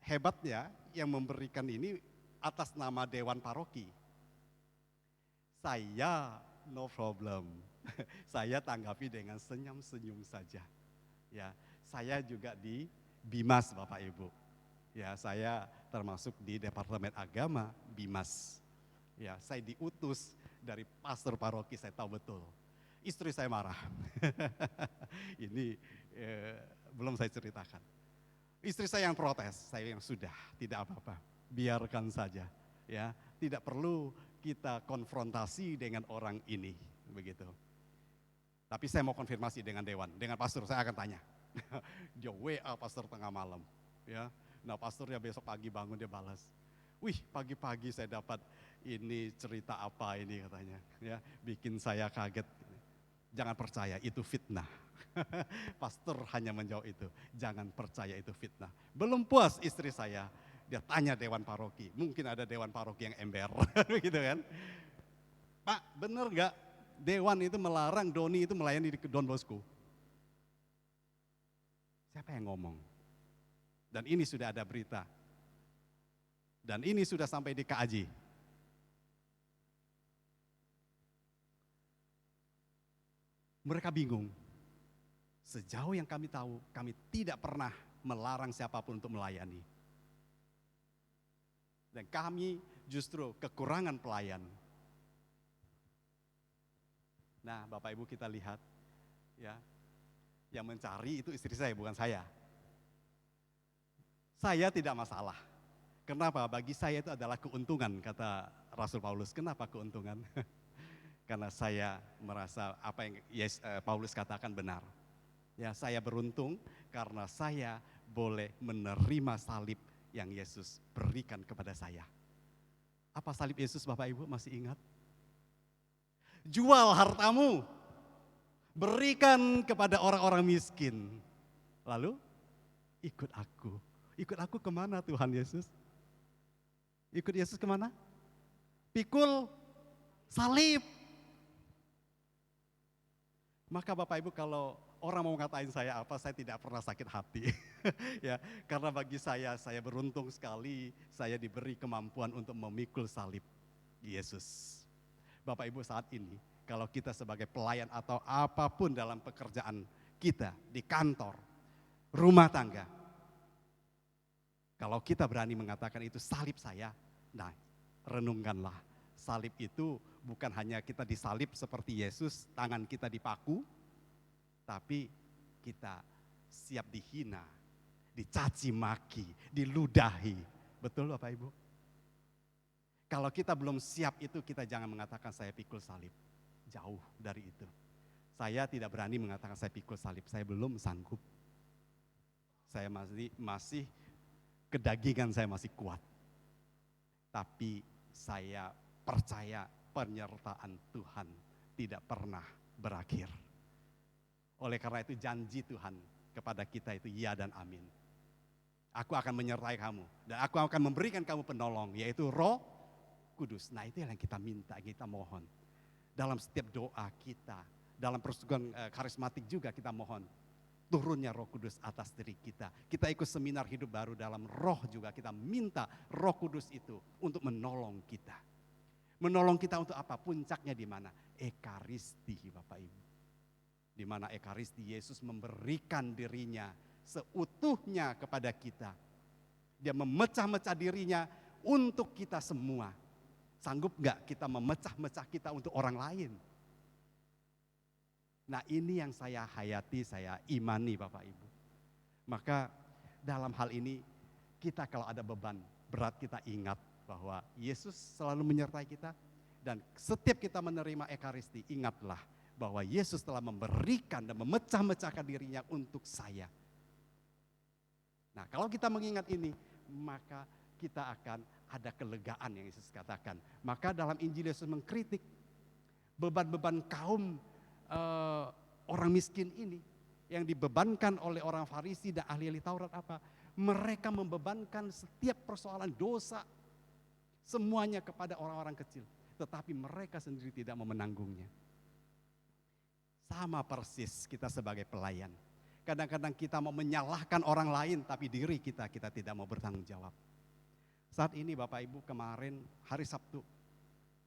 hebatnya yang memberikan ini atas nama Dewan Paroki. Saya no problem, saya tanggapi dengan senyum-senyum saja. Ya, saya juga di Bimas Bapak Ibu. Ya, saya termasuk di Departemen Agama Bimas. Ya, saya diutus dari pastor paroki, saya tahu betul. Istri saya marah. Ini belum saya ceritakan. Istri saya yang protes, saya yang sudah tidak apa-apa, biarkan saja. Ya, tidak perlu kita konfrontasi dengan orang ini, begitu. Tapi saya mau konfirmasi dengan dewan, dengan pastor saya akan tanya. Dia WA pastor tengah malam, ya. Nah, pastornya besok pagi bangun dia balas. Wih, pagi-pagi saya dapat ini cerita apa ini katanya, ya, bikin saya kaget. Jangan percaya, itu fitnah. Pastor hanya menjawab itu, jangan percaya itu fitnah. Belum puas istri saya, dia tanya dewan paroki, mungkin ada dewan paroki yang ember, gitu kan. Pak, bener gak dewan itu melarang Doni itu melayani di Don Bosco? Siapa yang ngomong? Dan ini sudah ada berita. Dan ini sudah sampai di KAJ. Mereka bingung. Sejauh yang kami tahu, kami tidak pernah melarang siapapun untuk melayani. Dan kami justru kekurangan pelayan. Nah, Bapak Ibu kita lihat, ya, yang mencari itu istri saya, bukan saya. Saya tidak masalah. Kenapa? Bagi saya itu adalah keuntungan, kata Rasul Paulus. Kenapa keuntungan? Karena saya merasa apa yang Paulus katakan benar. Ya, saya beruntung karena saya boleh menerima salib yang Yesus berikan kepada saya. Apa salib Yesus Bapak Ibu masih ingat? Jual hartamu, berikan kepada orang-orang miskin. Lalu ikut aku. Ikut aku kemana Tuhan Yesus? Ikut Yesus kemana? Pikul salib. Maka Bapak Ibu kalau orang mau ngatain saya apa, saya tidak pernah sakit hati. Ya, karena bagi saya beruntung sekali saya diberi kemampuan untuk memikul salib Yesus. Bapak Ibu saat ini kalau kita sebagai pelayan atau apapun dalam pekerjaan kita, di kantor, rumah tangga. Kalau kita berani mengatakan itu salib saya, nah renungkanlah. Salib itu bukan hanya kita disalib seperti Yesus, tangan kita dipaku, tapi kita siap dihina, dicaci maki, diludahi. Betul Bapak Ibu? Kalau kita belum siap itu, kita jangan mengatakan saya pikul salib. Jauh dari itu. Saya tidak berani mengatakan saya pikul salib, saya belum sanggup. Saya masih kedagingan saya masih kuat. Tapi saya percaya penyertaan Tuhan tidak pernah berakhir. Oleh karena itu janji Tuhan kepada kita itu ya dan amin. Aku akan menyertai kamu dan aku akan memberikan kamu penolong, yaitu Roh Kudus. Nah itu yang kita minta, kita mohon. Dalam setiap doa kita, dalam persekutuan karismatik juga kita mohon turunnya Roh Kudus atas diri kita. Kita ikut seminar hidup baru dalam roh juga, kita minta Roh Kudus itu untuk menolong kita. Menolong kita untuk apa? Puncaknya di mana? Ekaristi Bapak Ibu. Di mana Ekaristi Yesus memberikan dirinya seutuhnya kepada kita. Dia memecah-mecah dirinya untuk kita semua. Sanggup gak kita memecah-mecah kita untuk orang lain? Nah ini yang saya hayati, saya imani Bapak Ibu. Maka dalam hal ini kita kalau ada beban berat kita ingat bahwa Yesus selalu menyertai kita. Dan setiap kita menerima Ekaristi ingatlah bahwa Yesus telah memberikan dan memecah-mecahkan dirinya untuk saya. Nah kalau kita mengingat ini maka kita akan ada kelegaan yang Yesus katakan. Maka dalam Injil Yesus mengkritik beban-beban kaum orang miskin ini yang dibebankan oleh orang Farisi dan ahli-ahli Taurat apa? Mereka membebankan setiap persoalan dosa semuanya kepada orang-orang kecil. Tetapi mereka sendiri tidak mau menanggungnya. Sama persis kita sebagai pelayan. Kadang-kadang kita mau menyalahkan orang lain tapi diri kita tidak mau bertanggung jawab. Saat ini Bapak Ibu kemarin hari Sabtu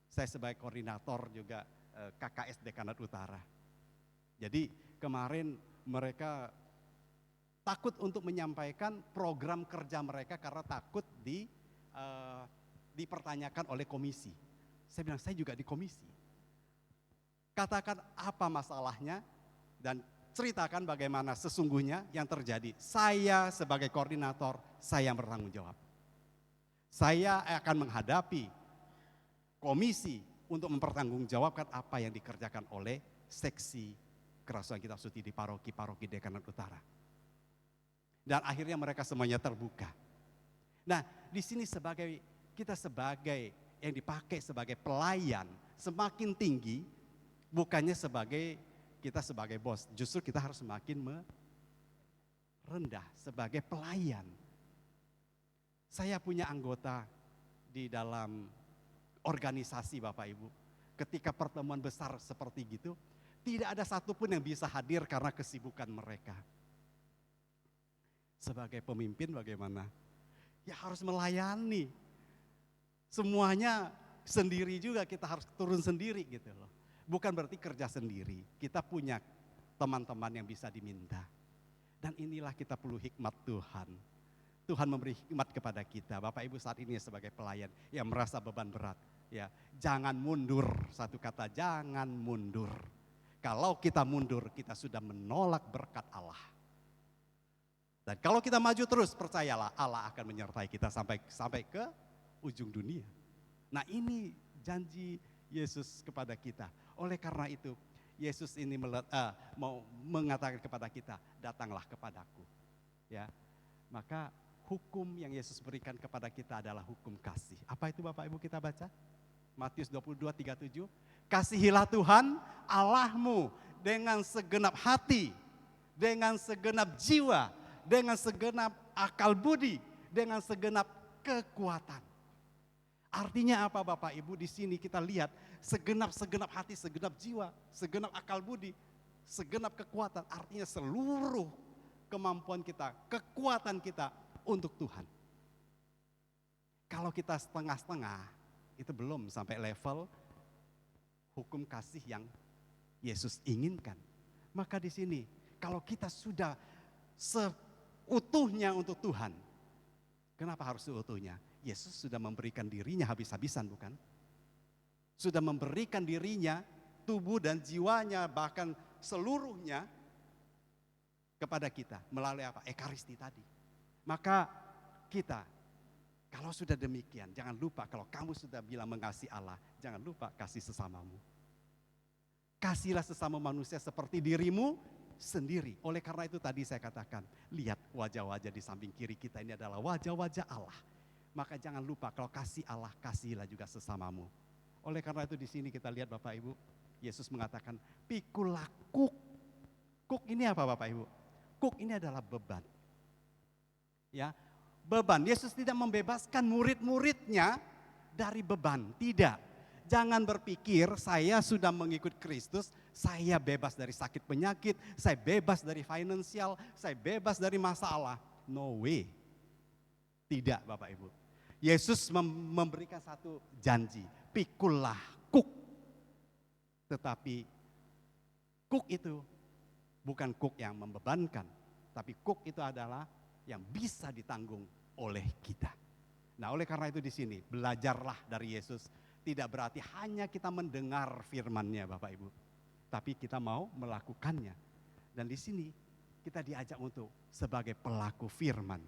saya sebagai koordinator juga KKS Dekanat Utara. Jadi kemarin mereka takut untuk menyampaikan program kerja mereka karena takut dipertanyakan oleh komisi. Saya bilang saya juga di komisi. Katakan apa masalahnya dan ceritakan bagaimana sesungguhnya yang terjadi. Saya sebagai koordinator, saya yang bertanggung jawab. Saya akan menghadapi komisi untuk mempertanggungjawabkan apa yang dikerjakan oleh seksi Kerasuan Kitab Suci di paroki Dekanat Utara. Dan akhirnya mereka semuanya terbuka. Nah, di sini kita sebagai yang dipakai sebagai pelayan semakin tinggi, bukannya kita sebagai bos, justru kita harus semakin rendah sebagai pelayan. Saya punya anggota di dalam organisasi Bapak Ibu. Ketika pertemuan besar seperti gitu, tidak ada satupun yang bisa hadir karena kesibukan mereka. Sebagai pemimpin bagaimana? Ya harus melayani. Semuanya sendiri juga kita harus turun sendiri gitu loh. Bukan berarti kerja sendiri. Kita punya teman-teman yang bisa diminta. Dan inilah kita perlu hikmat Tuhan. Tuhan memberi hikmat kepada kita. Bapak Ibu saat ini sebagai pelayan yang merasa beban berat. Ya, jangan mundur. Satu kata, jangan mundur. Kalau kita mundur, kita sudah menolak berkat Allah. Dan kalau kita maju terus, percayalah Allah akan menyertai kita sampai ke ujung dunia. Nah ini janji Yesus kepada kita. Oleh karena itu, Yesus ini mau mengatakan kepada kita, datanglah kepadaku. Ya, maka hukum yang Yesus berikan kepada kita adalah hukum kasih. Apa itu Bapak Ibu kita baca? Matius 22:37. Kasihilah Tuhan Allahmu dengan segenap hati, dengan segenap jiwa, dengan segenap akal budi, dengan segenap kekuatan. Artinya apa Bapak Ibu? Di sini kita lihat segenap hati, segenap jiwa, segenap akal budi, segenap kekuatan. Artinya seluruh kemampuan kita, kekuatan kita untuk Tuhan. Kalau kita setengah-setengah, itu belum sampai level hukum kasih yang Yesus inginkan. Maka di sini kalau kita sudah seutuhnya untuk Tuhan, kenapa harus seutuhnya? Yesus sudah memberikan dirinya habis-habisan, bukan? Sudah memberikan dirinya, tubuh dan jiwanya, bahkan seluruhnya kepada kita melalui apa? Ekaristi tadi. Maka kita, kalau sudah demikian, jangan lupa kalau kamu sudah bilang mengasihi Allah, jangan lupa kasih sesamamu. Kasihlah sesama manusia seperti dirimu sendiri. Oleh karena itu tadi saya katakan, lihat wajah-wajah di samping kiri kita ini adalah wajah-wajah Allah. Maka jangan lupa kalau kasih Allah, kasihilah juga sesamamu. Oleh karena itu di sini kita lihat Bapak Ibu, Yesus mengatakan, pikulah kuk. Kuk ini apa Bapak Ibu? Kuk ini adalah beban. Ya, beban. Yesus tidak membebaskan murid-muridnya dari beban, tidak. Jangan berpikir saya sudah mengikut Kristus, saya bebas dari sakit penyakit, saya bebas dari finansial, saya bebas dari masalah. No way. Tidak Bapak Ibu. Yesus memberikan satu janji, pikullah kuk. Tetapi kuk itu bukan kuk yang membebankan, tapi kuk itu adalah yang bisa ditanggung oleh kita. Nah, oleh karena itu di sini belajarlah dari Yesus. Tidak berarti hanya kita mendengar firman-Nya Bapak Ibu, tapi kita mau melakukannya. Dan di sini kita diajak untuk sebagai pelaku firman.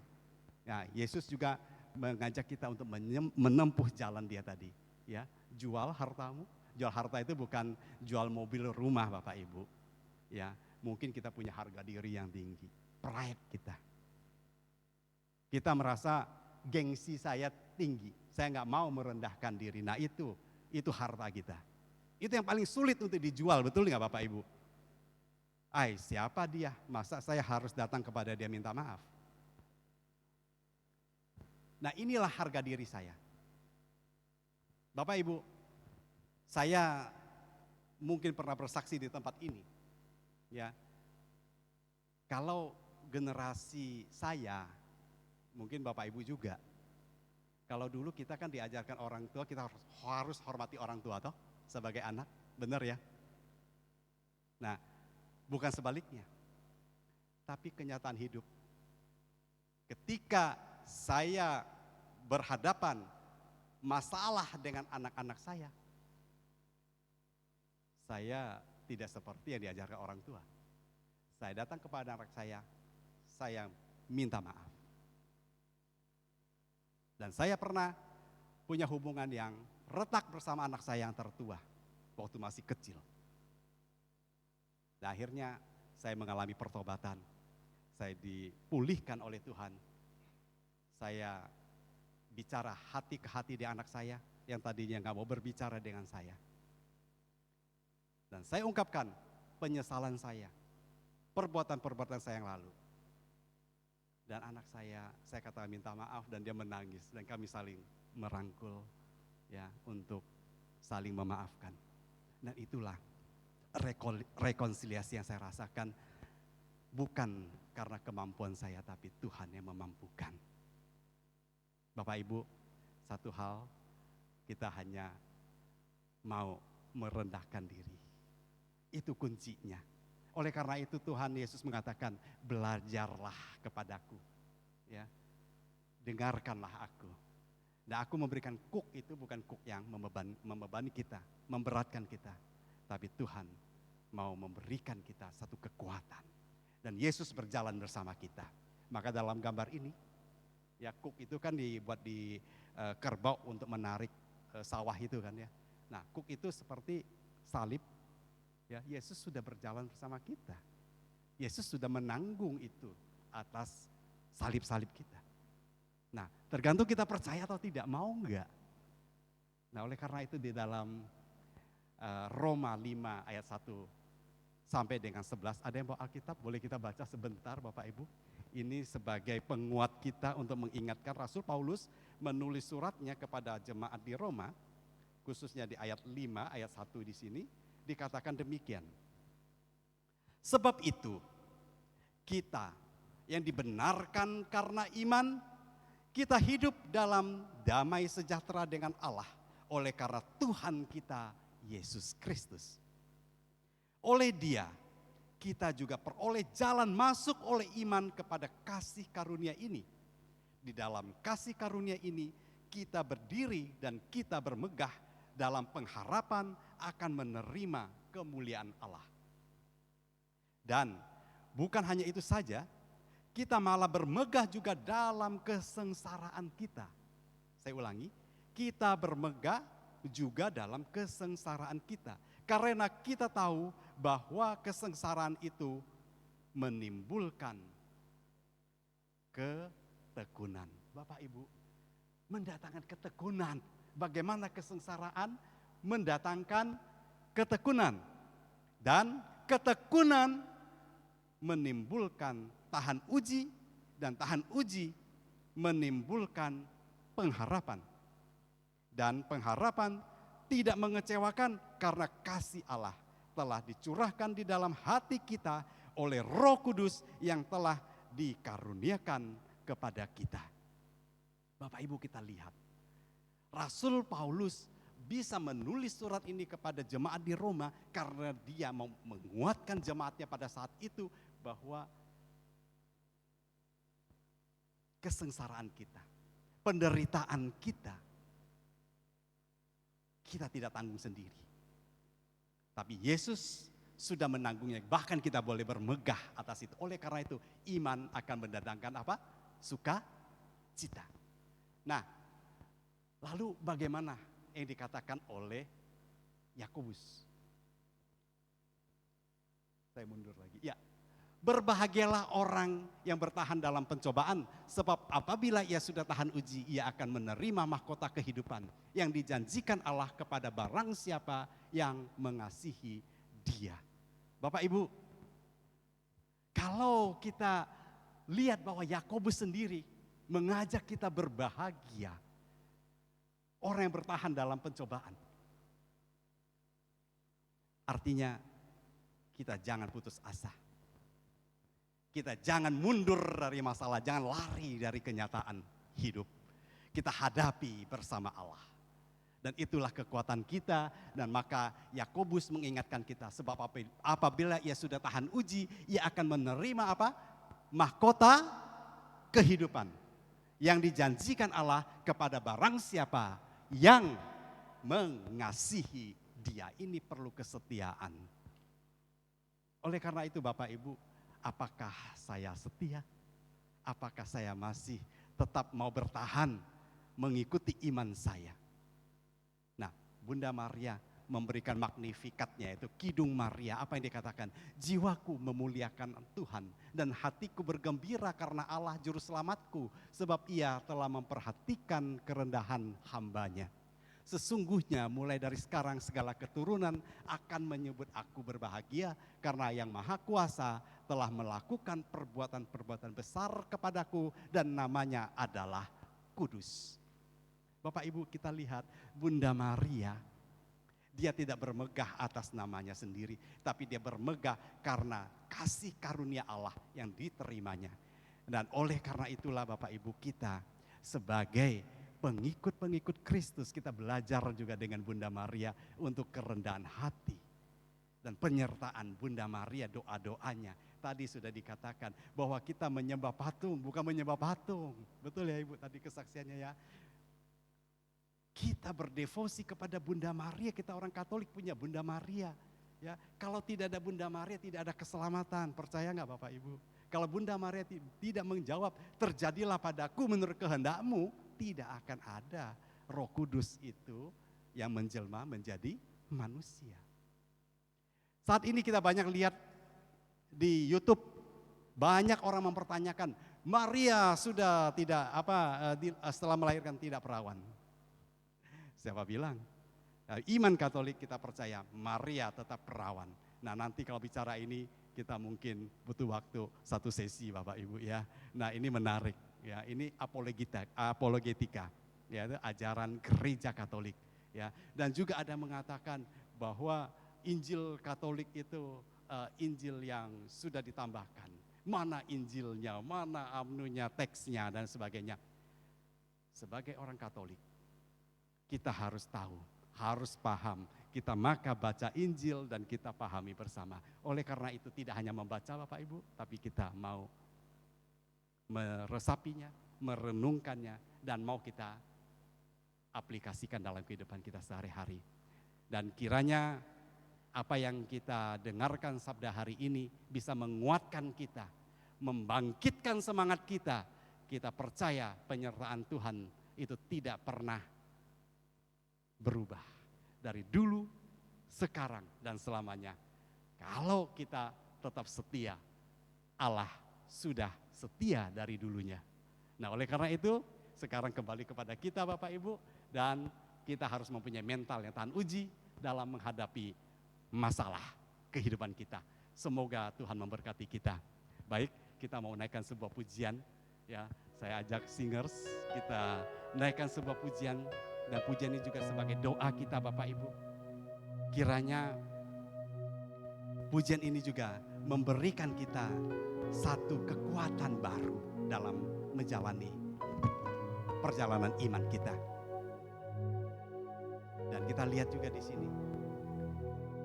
Ya, Yesus juga mengajak kita untuk menempuh jalan Dia tadi. Ya, jual hartamu. Jual harta itu bukan jual mobil, rumah Bapak Ibu. Ya, mungkin kita punya harga diri yang tinggi, pride kita. Kita merasa gengsi saya tinggi. Saya nggak mau merendahkan diri. Nah itu harta kita. Itu yang paling sulit untuk dijual, betul nggak Bapak Ibu? Siapa dia? Masa saya harus datang kepada dia minta maaf? Nah inilah harga diri saya. Bapak Ibu, saya mungkin pernah bersaksi di tempat ini. Ya, kalau generasi saya, mungkin Bapak Ibu juga. Kalau dulu kita kan diajarkan orang tua, kita harus hormati orang tua toh sebagai anak, benar ya? Nah, bukan sebaliknya. Tapi kenyataan hidup. Ketika saya berhadapan masalah dengan anak-anak saya tidak seperti yang diajarkan orang tua. Saya datang kepada anak saya minta maaf. Dan saya pernah punya hubungan yang retak bersama anak saya yang tertua waktu masih kecil. Dan akhirnya saya mengalami pertobatan. Saya dipulihkan oleh Tuhan. Saya bicara hati ke hati di anak saya yang tadinya nggak mau berbicara dengan saya. Dan saya ungkapkan penyesalan saya, perbuatan-perbuatan saya yang lalu. Dan anak saya katakan minta maaf dan dia menangis dan kami saling merangkul ya untuk saling memaafkan. Dan itulah rekonsiliasi yang saya rasakan, bukan karena kemampuan saya tapi Tuhan yang memampukan. Bapak Ibu, satu hal, kita hanya mau merendahkan diri. Itu kuncinya. Oleh karena itu Tuhan Yesus mengatakan, belajarlah kepadaku, ya, dengarkanlah aku. Dan aku memberikan kuk itu bukan kuk yang membebani kita, memberatkan kita. Tapi Tuhan mau memberikan kita satu kekuatan. Dan Yesus berjalan bersama kita. Maka dalam gambar ini, ya kuk itu kan dibuat di kerbau untuk menarik sawah itu kan ya. Nah kuk itu seperti salib. Ya, Yesus sudah berjalan bersama kita. Yesus sudah menanggung itu atas salib-salib kita. Nah, tergantung kita percaya atau tidak, mau enggak. Nah, oleh karena itu di dalam Roma 5 ayat 1 sampai dengan 11, ada yang bawa Alkitab, boleh kita baca sebentar Bapak Ibu. Ini sebagai penguat kita untuk mengingatkan Rasul Paulus menulis suratnya kepada jemaat di Roma, khususnya di ayat 5 ayat 1 di sini. Dikatakan demikian. Sebab itu kita yang dibenarkan karena iman, kita hidup dalam damai sejahtera dengan Allah oleh karena Tuhan kita Yesus Kristus. Oleh Dia, kita juga peroleh jalan masuk oleh iman kepada kasih karunia ini. Di dalam kasih karunia ini, kita berdiri dan kita bermegah dalam pengharapan akan menerima kemuliaan Allah. Dan bukan hanya itu saja, kita malah bermegah juga dalam kesengsaraan kita. Saya ulangi, kita bermegah juga dalam kesengsaraan kita. Karena kita tahu bahwa kesengsaraan itu menimbulkan ketekunan. Bapak Ibu, mendatangkan ketekunan. Bagaimana kesengsaraan mendatangkan ketekunan. Dan ketekunan menimbulkan tahan uji, dan tahan uji menimbulkan pengharapan. Dan pengharapan tidak mengecewakan karena kasih Allah telah dicurahkan di dalam hati kita oleh Roh Kudus yang telah dikaruniakan kepada kita. Bapak Ibu, kita lihat Rasul Paulus bisa menulis surat ini kepada jemaat di Roma karena dia mau menguatkan jemaatnya pada saat itu bahwa kesengsaraan kita, penderitaan kita tidak tanggung sendiri. Tapi Yesus sudah menanggungnya, bahkan kita boleh bermegah atas itu. Oleh karena itu iman akan mendatangkan apa? Sukacita. Nah, lalu bagaimana yang dikatakan oleh Yakobus? Saya mundur lagi. Ya, berbahagialah orang yang bertahan dalam pencobaan, sebab apabila ia sudah tahan uji, ia akan menerima mahkota kehidupan yang dijanjikan Allah kepada barang siapa yang mengasihi Dia. Bapak Ibu, kalau kita lihat bahwa Yakobus sendiri mengajak kita berbahagia, orang yang bertahan dalam pencobaan. Artinya kita jangan putus asa. Kita jangan mundur dari masalah, jangan lari dari kenyataan hidup. Kita hadapi bersama Allah. Dan itulah kekuatan kita, dan maka Yakobus mengingatkan kita, sebab apabila ia sudah tahan uji, ia akan menerima apa? Mahkota kehidupan yang dijanjikan Allah kepada barang siapa yang mengasihi Dia. Ini perlu kesetiaan. Oleh karena itu Bapak Ibu, apakah saya setia? Apakah saya masih tetap mau bertahan mengikuti iman saya? Nah, Bunda Maria memberikan magnifikatnya, itu Kidung Maria. Apa yang dikatakan? Jiwaku memuliakan Tuhan dan hatiku bergembira karena Allah juru selamatku, sebab Ia telah memperhatikan kerendahan hambanya. Sesungguhnya mulai dari sekarang segala keturunan akan menyebut aku berbahagia karena Yang Maha Kuasa telah melakukan perbuatan-perbuatan besar kepadaku dan namanya adalah kudus. Bapak Ibu, kita lihat Bunda Maria, dia tidak bermegah atas namanya sendiri, tapi dia bermegah karena kasih karunia Allah yang diterimanya. Dan oleh karena itulah Bapak Ibu, kita sebagai pengikut-pengikut Kristus, kita belajar juga dengan Bunda Maria untuk kerendahan hati. Dan penyertaan Bunda Maria, doa-doanya. Tadi sudah dikatakan bahwa kita menyembah patung, bukan menyembah patung. Betul ya Ibu tadi kesaksiannya ya. Kita berdevosi kepada Bunda Maria, kita orang Katolik punya Bunda Maria. Ya, kalau tidak ada Bunda Maria tidak ada keselamatan, percaya nggak Bapak Ibu? Kalau Bunda Maria tidak menjawab, terjadilah padaku menurut kehendakmu, tidak akan ada Roh Kudus itu yang menjelma menjadi manusia. Saat ini kita banyak lihat di YouTube, banyak orang mempertanyakan, Maria sudah tidak setelah melahirkan tidak perawan. Siapa bilang? Iman Katolik kita percaya Maria tetap perawan. Nah, nanti kalau bicara ini kita mungkin butuh waktu satu sesi Bapak Ibu ya. Nah, ini menarik ya, ini apologetika ya, itu ajaran gereja Katolik ya. Dan juga ada mengatakan bahwa Injil Katolik itu Injil yang sudah ditambahkan. Mana Injilnya, mana anunya, teksnya dan sebagainya. Sebagai orang Katolik kita harus tahu harus paham. Kita maka baca Injil dan kita pahami bersama. Oleh karena itu tidak hanya membaca Bapak Ibu, tapi kita mau meresapinya, merenungkannya, dan mau kita aplikasikan dalam kehidupan kita sehari-hari. Dan kiranya apa yang kita dengarkan sabda hari ini bisa menguatkan kita, membangkitkan semangat kita. Kita percaya penyertaan Tuhan itu tidak pernah berubah. Dari dulu, sekarang, dan selamanya. Kalau kita tetap setia, Allah sudah setia dari dulunya. Nah, oleh karena itu, sekarang kembali kepada kita Bapak Ibu, dan kita harus mempunyai mental yang tahan uji dalam menghadapi masalah kehidupan kita. Semoga Tuhan memberkati kita. Baik, kita mau naikkan sebuah pujian, ya. Saya ajak singers, kita naikkan sebuah pujian, dan pujian ini juga sebagai doa kita Bapak Ibu. Kiranya pujian ini juga memberikan kita satu kekuatan baru dalam menjalani perjalanan iman kita. Dan kita lihat juga di sini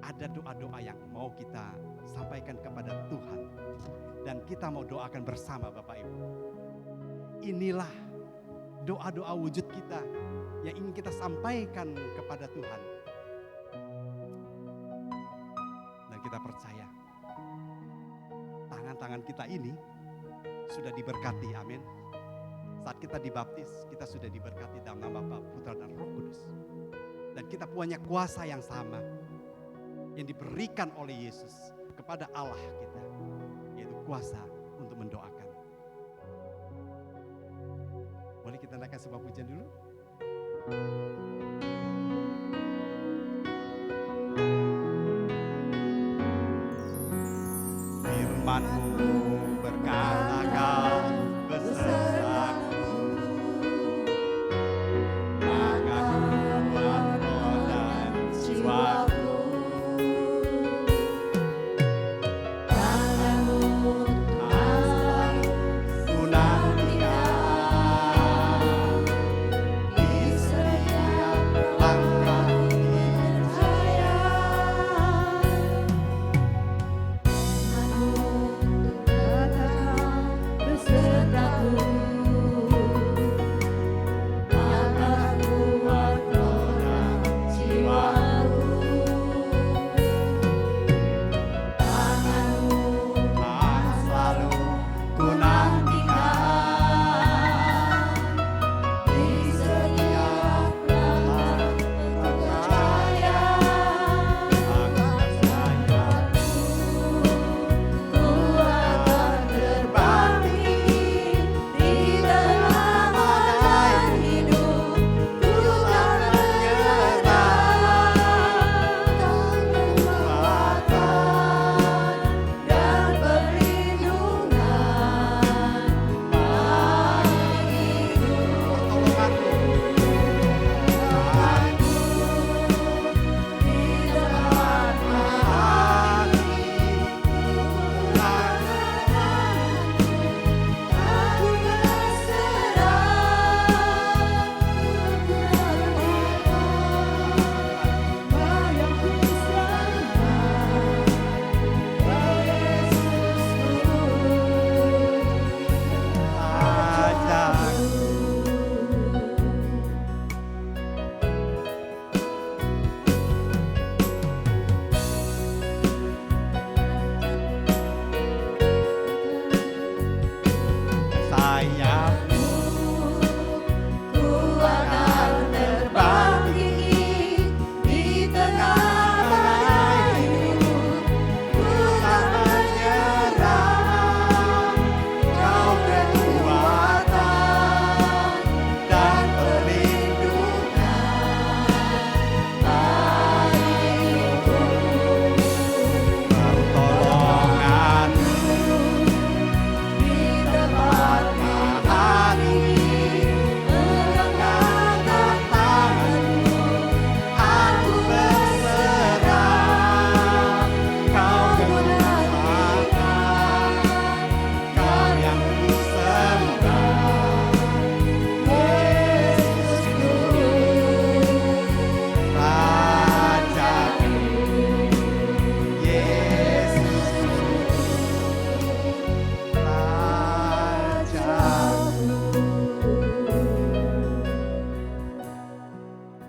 ada doa-doa yang mau kita sampaikan kepada Tuhan, dan kita mau doakan bersama Bapak Ibu. Inilah doa-doa wujud kita yang ingin kita sampaikan kepada Tuhan. Dan kita percaya tangan-tangan kita ini sudah diberkati, amin. Saat kita dibaptis, kita sudah diberkati dalam nama Bapa, Putra, dan Roh Kudus. Dan kita punya kuasa yang sama yang diberikan oleh Yesus kepada Allah kita, yaitu kuasa untuk mendoakan. Boleh kita naikkan sebuah pujian dulu? Firman-Mu berkata Kau besertaku, maka kuat roh dan jiwaku. Tangan-Mu Tuhan ku nantikan di setiap langkah hidup saya.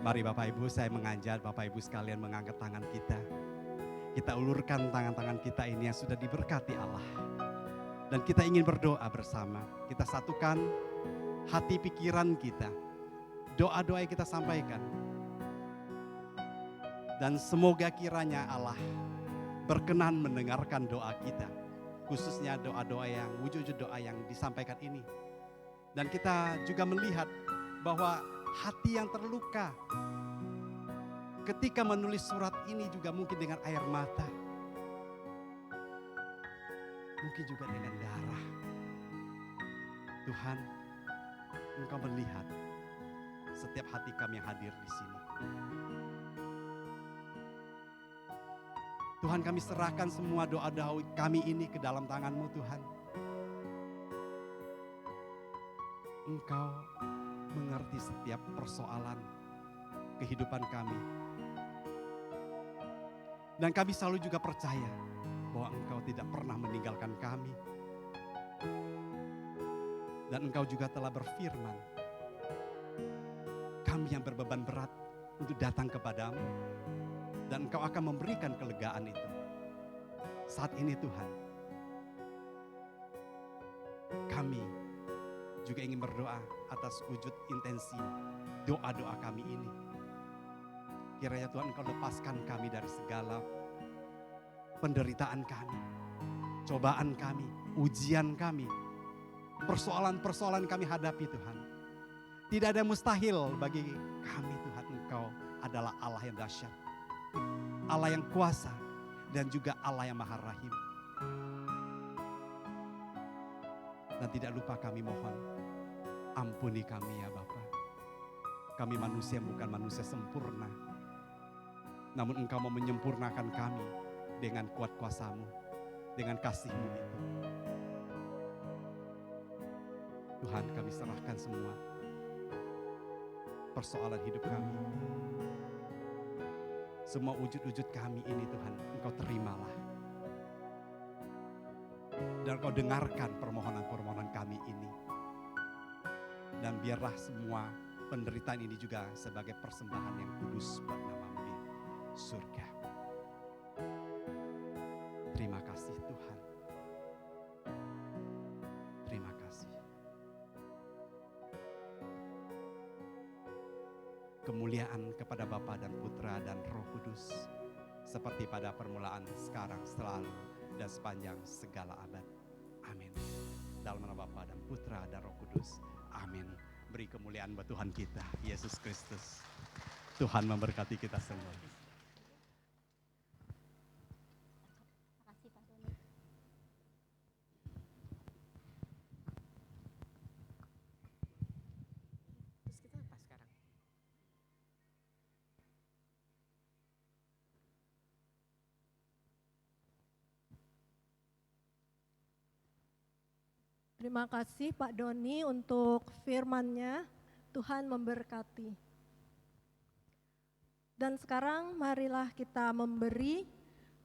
Mari Bapak Ibu, saya mengajak Bapak Ibu sekalian mengangkat tangan kita. Kita ulurkan tangan-tangan kita ini yang sudah diberkati Allah. Dan kita ingin berdoa bersama. Kita satukan hati pikiran kita. Doa-doa yang kita sampaikan. Dan semoga kiranya Allah berkenan mendengarkan doa kita. Khususnya doa-doa yang, wujud-wujud doa yang disampaikan ini. Dan kita juga melihat bahwa hati yang terluka ketika menulis surat ini juga mungkin dengan air mata, mungkin juga dengan darah. Tuhan, Engkau melihat setiap hati kami yang hadir di sini. Tuhan, kami serahkan semua doa-doa kami ini ke dalam tangan-Mu Tuhan. Engkau mengerti setiap persoalan kehidupan kami. Dan kami selalu juga percaya bahwa Engkau tidak pernah meninggalkan kami. Dan Engkau juga telah berfirman, kami yang berbeban berat untuk datang kepadamu. Dan Engkau akan memberikan kelegaan itu. Saat ini Tuhan, kami juga ingin berdoa atas wujud intensi doa-doa kami ini. Kiranya Tuhan Engkau lepaskan kami dari segala penderitaan kami, cobaan kami, ujian kami, persoalan-persoalan kami hadapi Tuhan. Tidak ada mustahil bagi kami Tuhan. Engkau adalah Allah yang dahsyat, Allah yang kuasa, dan juga Allah yang maha rahim. Dan tidak lupa kami mohon, ampuni kami ya Bapa. Kami manusia bukan manusia sempurna. Namun Engkau mau menyempurnakan kami dengan kuat kuasa-Mu, dengan kasih-Mu itu. Tuhan, kami serahkan semua persoalan hidup kami. Semua wujud-wujud kami ini Tuhan, Engkau terimalah. Dan Engkau dengarkan permohonan-permohonan kami ini. Dan biarlah semua penderitaan ini juga sebagai persembahan yang kudus buat nama-Mu di surga. Terima kasih Tuhan. Terima kasih. Kemuliaan kepada Bapa dan Putra dan Roh Kudus, seperti pada permulaan, sekarang, selalu, dan sepanjang segala abad. Amin. Dalam nama Bapa dan Putra dan Roh Kudus. Amin. Beri kemuliaan buat Tuhan kita, Yesus Kristus. Tuhan memberkati kita semua. Makasih Pak Doni. Terus kita apa sekarang? Terima kasih Pak Doni untuk firman-Nya. Tuhan memberkati. Dan sekarang marilah kita memberi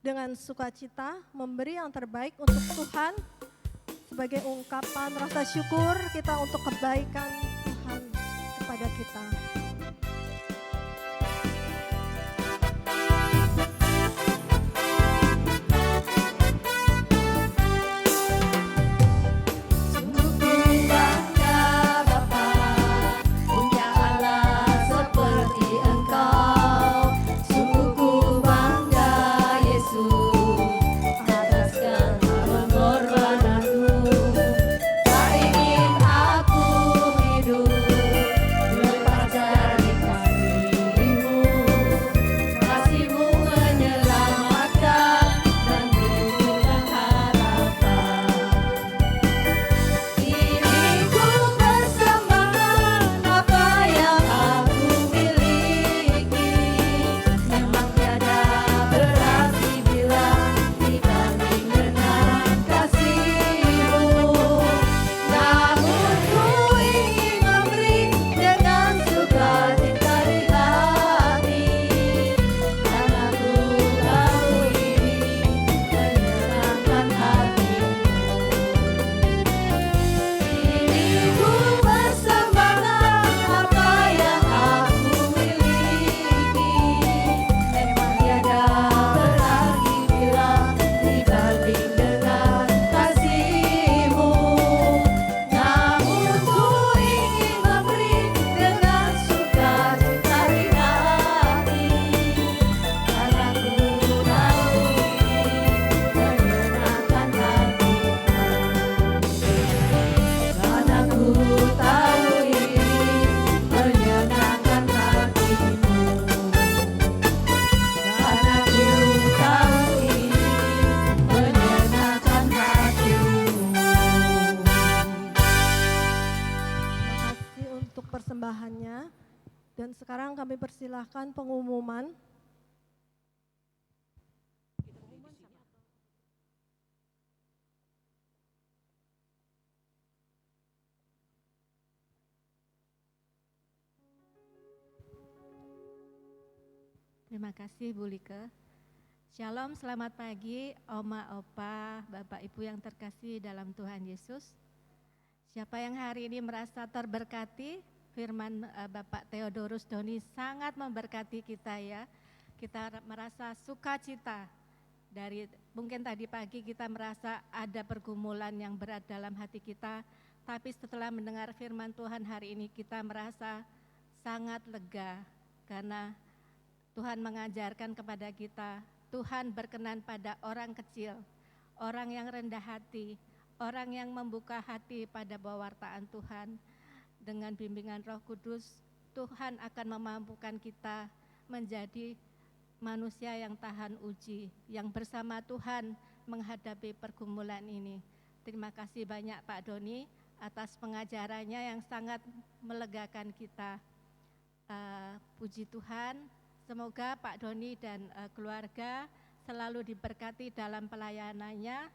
dengan sukacita, memberi yang terbaik untuk Tuhan sebagai ungkapan rasa syukur kita untuk kebaikan Tuhan kepada kita. Tak ingin aku hidup lepas dari kasih. Dan sekarang kami persilahkan pengumuman. Terima kasih Bu Like. Shalom, selamat pagi Oma, Opa, Bapak Ibu yang terkasih dalam Tuhan Yesus. Siapa yang hari ini merasa terberkati, firman Bapak Theodorus Doni sangat memberkati kita ya. Kita merasa sukacita dari mungkin tadi pagi kita merasa ada pergumulan yang berat dalam hati kita, tapi setelah mendengar firman Tuhan hari ini kita merasa sangat lega karena Tuhan mengajarkan kepada kita, Tuhan berkenan pada orang kecil, orang yang rendah hati, orang yang membuka hati pada pewartaan Tuhan. Dengan bimbingan Roh Kudus, Tuhan akan memampukan kita menjadi manusia yang tahan uji, yang bersama Tuhan menghadapi pergumulan ini. Terima kasih banyak Pak Doni atas pengajarannya yang sangat melegakan kita. Puji Tuhan. Semoga Pak Doni dan keluarga selalu diberkati dalam pelayanannya,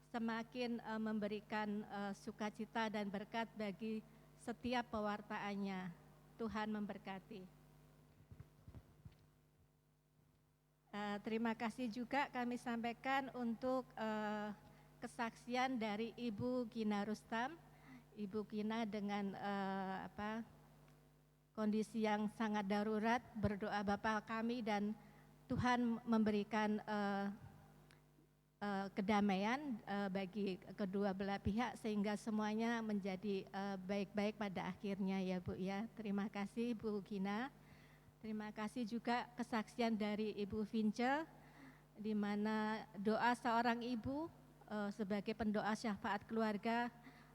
semakin memberikan sukacita dan berkat bagi setiap pewartaannya. Tuhan memberkati. Terima kasih juga kami sampaikan untuk kesaksian dari Ibu Gina Rustam. Ibu Gina dengan kondisi yang sangat darurat, berdoa Bapa kami dan Tuhan memberikan kedamaian bagi kedua belah pihak sehingga semuanya menjadi baik-baik pada akhirnya ya Bu ya. Terima kasih Bu Gina. Terima kasih juga kesaksian dari Ibu Vince, di mana doa seorang ibu sebagai pendoa syafaat keluarga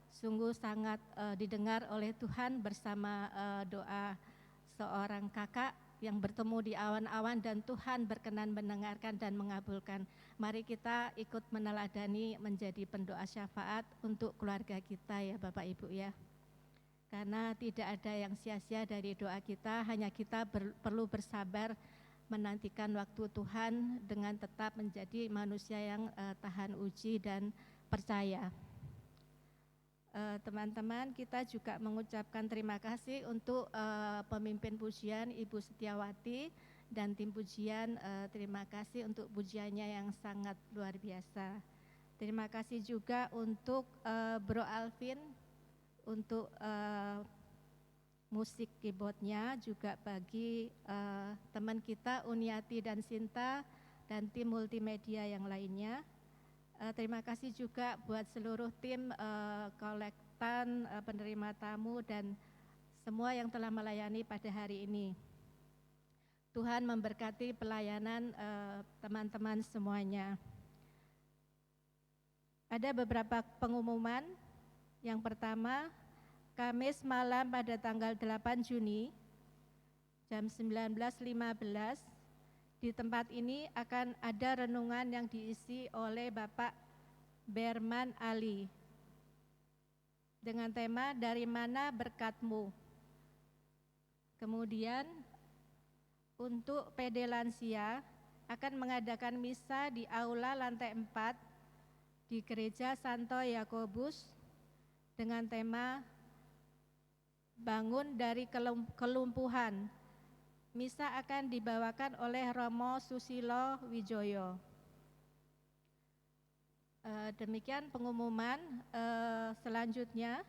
sungguh sangat didengar oleh Tuhan bersama doa seorang kakak yang bertemu di awan-awan dan Tuhan berkenan mendengarkan dan mengabulkan. Mari kita ikut meneladani menjadi pendoa syafaat untuk keluarga kita ya Bapak Ibu ya. Karena tidak ada yang sia-sia dari doa kita, hanya kita perlu bersabar menantikan waktu Tuhan dengan tetap menjadi manusia yang tahan uji dan percaya. Teman-teman, kita juga mengucapkan terima kasih untuk pemimpin pujian Ibu Setiawati dan tim pujian. Terima kasih untuk pujiannya yang sangat luar biasa. Terima kasih juga untuk Bro Alvin untuk musik keyboardnya, juga bagi teman kita Uniati dan Sinta dan tim multimedia yang lainnya. Terima kasih juga buat seluruh tim kolektan, penerima tamu dan semua yang telah melayani pada hari ini. Tuhan memberkati pelayanan teman-teman semuanya. Ada beberapa pengumuman. Yang pertama, Kamis malam pada tanggal 8 Juni jam 19.15 di tempat ini akan ada renungan yang diisi oleh Bapak Berman Ali dengan tema Dari Mana Berkatmu. Kemudian untuk PD Lansia akan mengadakan misa di aula lantai 4 di Gereja Santo Yakobus dengan tema Bangun dari Kelumpuhan. Misa akan dibawakan oleh Romo Susilo Wijoyo. Demikian pengumuman. Selanjutnya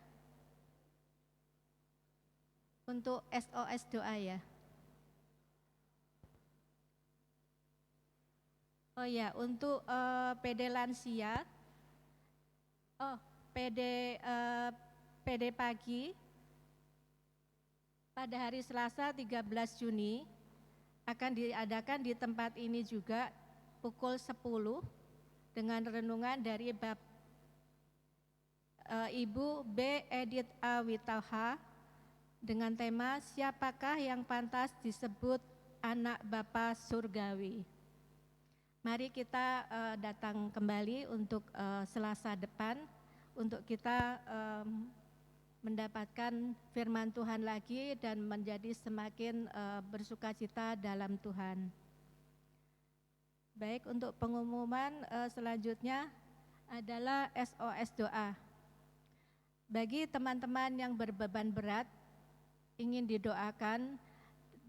untuk SOS doa ya. Oh ya, untuk PD Lansia, PD pagi pada hari Selasa 13 Juni akan diadakan di tempat ini juga pukul 10 dengan renungan dari Ibu B. Edith A. Witaha dengan tema Siapakah yang pantas disebut anak Bapa Surgawi. Mari kita datang kembali untuk Selasa depan untuk kita mendapatkan firman Tuhan lagi dan menjadi semakin bersukacita dalam Tuhan. Baik, untuk pengumuman selanjutnya adalah SOS doa. Bagi teman-teman yang berbeban berat, ingin didoakan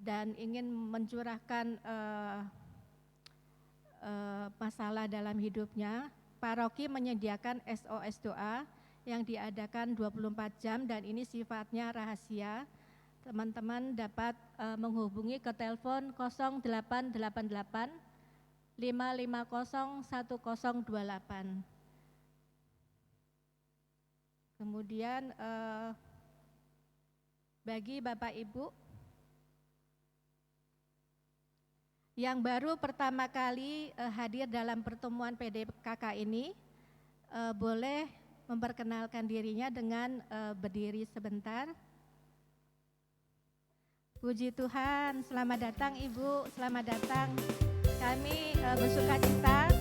dan ingin mencurahkan masalah dalam hidupnya, paroki menyediakan SOS doa yang diadakan 24 jam dan ini sifatnya rahasia. Teman-teman dapat menghubungi ke telepon 0888 550 1028. Kemudian bagi Bapak Ibu yang baru pertama kali hadir dalam pertemuan PDKK ini, boleh memperkenalkan dirinya dengan berdiri sebentar. Puji Tuhan, selamat datang Ibu, selamat datang. Kami bersukacita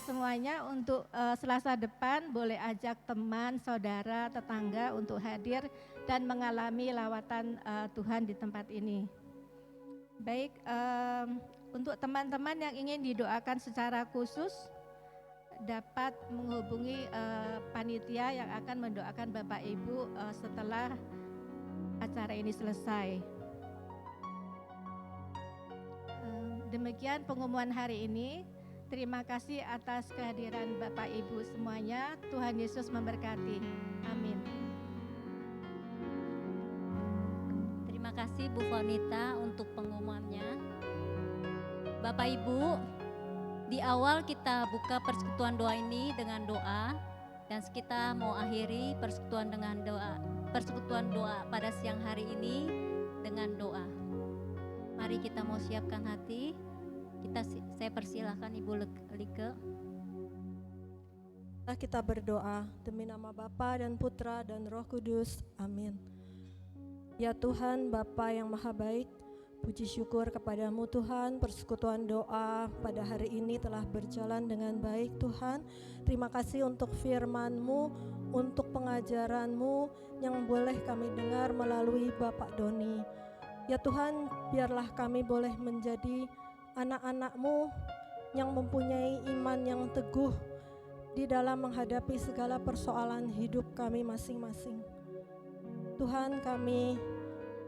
semuanya. Untuk Selasa depan boleh ajak teman, saudara, tetangga untuk hadir dan mengalami lawatan Tuhan di tempat ini. Baik, untuk teman-teman yang ingin didoakan secara khusus dapat menghubungi panitia yang akan mendoakan Bapak Ibu setelah acara ini selesai. Demikian pengumuman hari ini. Terima kasih atas kehadiran Bapak Ibu semuanya. Tuhan Yesus memberkati. Amin. Terima kasih Bu Fonita untuk pengumumannya. Bapak Ibu, di awal kita buka persekutuan doa ini dengan doa dan kita mau akhiri persekutuan doa pada siang hari ini dengan doa. Mari kita mau siapkan hati. Saya persilahkan Ibu Like. Kita berdoa demi nama Bapa dan Putra dan Roh Kudus. Amin. Ya Tuhan, Bapa yang Maha Baik, puji syukur kepadamu Tuhan, persekutuan doa pada hari ini telah berjalan dengan baik Tuhan. Terima kasih untuk firman-Mu, untuk pengajaran-Mu yang boleh kami dengar melalui Bapak Doni. Ya Tuhan, biarlah kami boleh menjadi anak-anak-Mu yang mempunyai iman yang teguh di dalam menghadapi segala persoalan hidup kami masing-masing. Tuhan, kami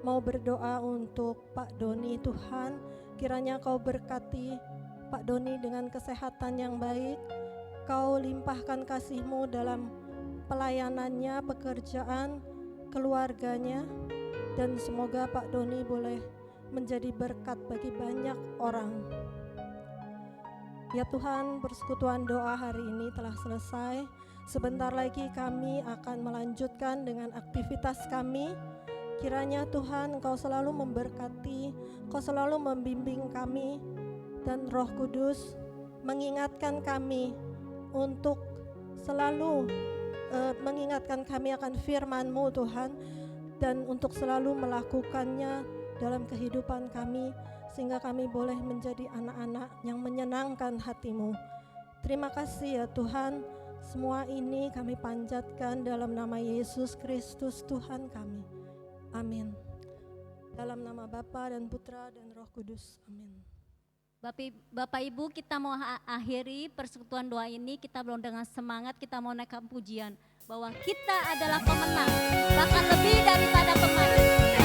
mau berdoa untuk Pak Doni. Tuhan, kiranya Kau berkati Pak Doni dengan kesehatan yang baik. Kau limpahkan kasih-Mu dalam pelayanannya, pekerjaan, keluarganya, dan semoga Pak Doni boleh menjadi berkat bagi banyak orang. Ya Tuhan, persekutuan doa hari ini telah selesai. Sebentar lagi kami akan melanjutkan dengan aktivitas kami. Kiranya Tuhan Engkau selalu memberkati, Engkau selalu membimbing kami, dan Roh Kudus mengingatkan kami untuk selalu mengingatkan kami akan firman-Mu Tuhan, dan untuk selalu melakukannya dalam kehidupan kami, sehingga kami boleh menjadi anak-anak yang menyenangkan hati-Mu. Terima kasih ya Tuhan, semua ini kami panjatkan dalam nama Yesus Kristus Tuhan kami. Amin. Dalam nama Bapa dan Putra dan Roh Kudus. Amin. Bapak Ibu, kita mau akhiri persekutuan doa ini, kita belum dengan semangat, kita mau naikkan pujian bahwa kita adalah pemenang, bahkan lebih daripada pemenang.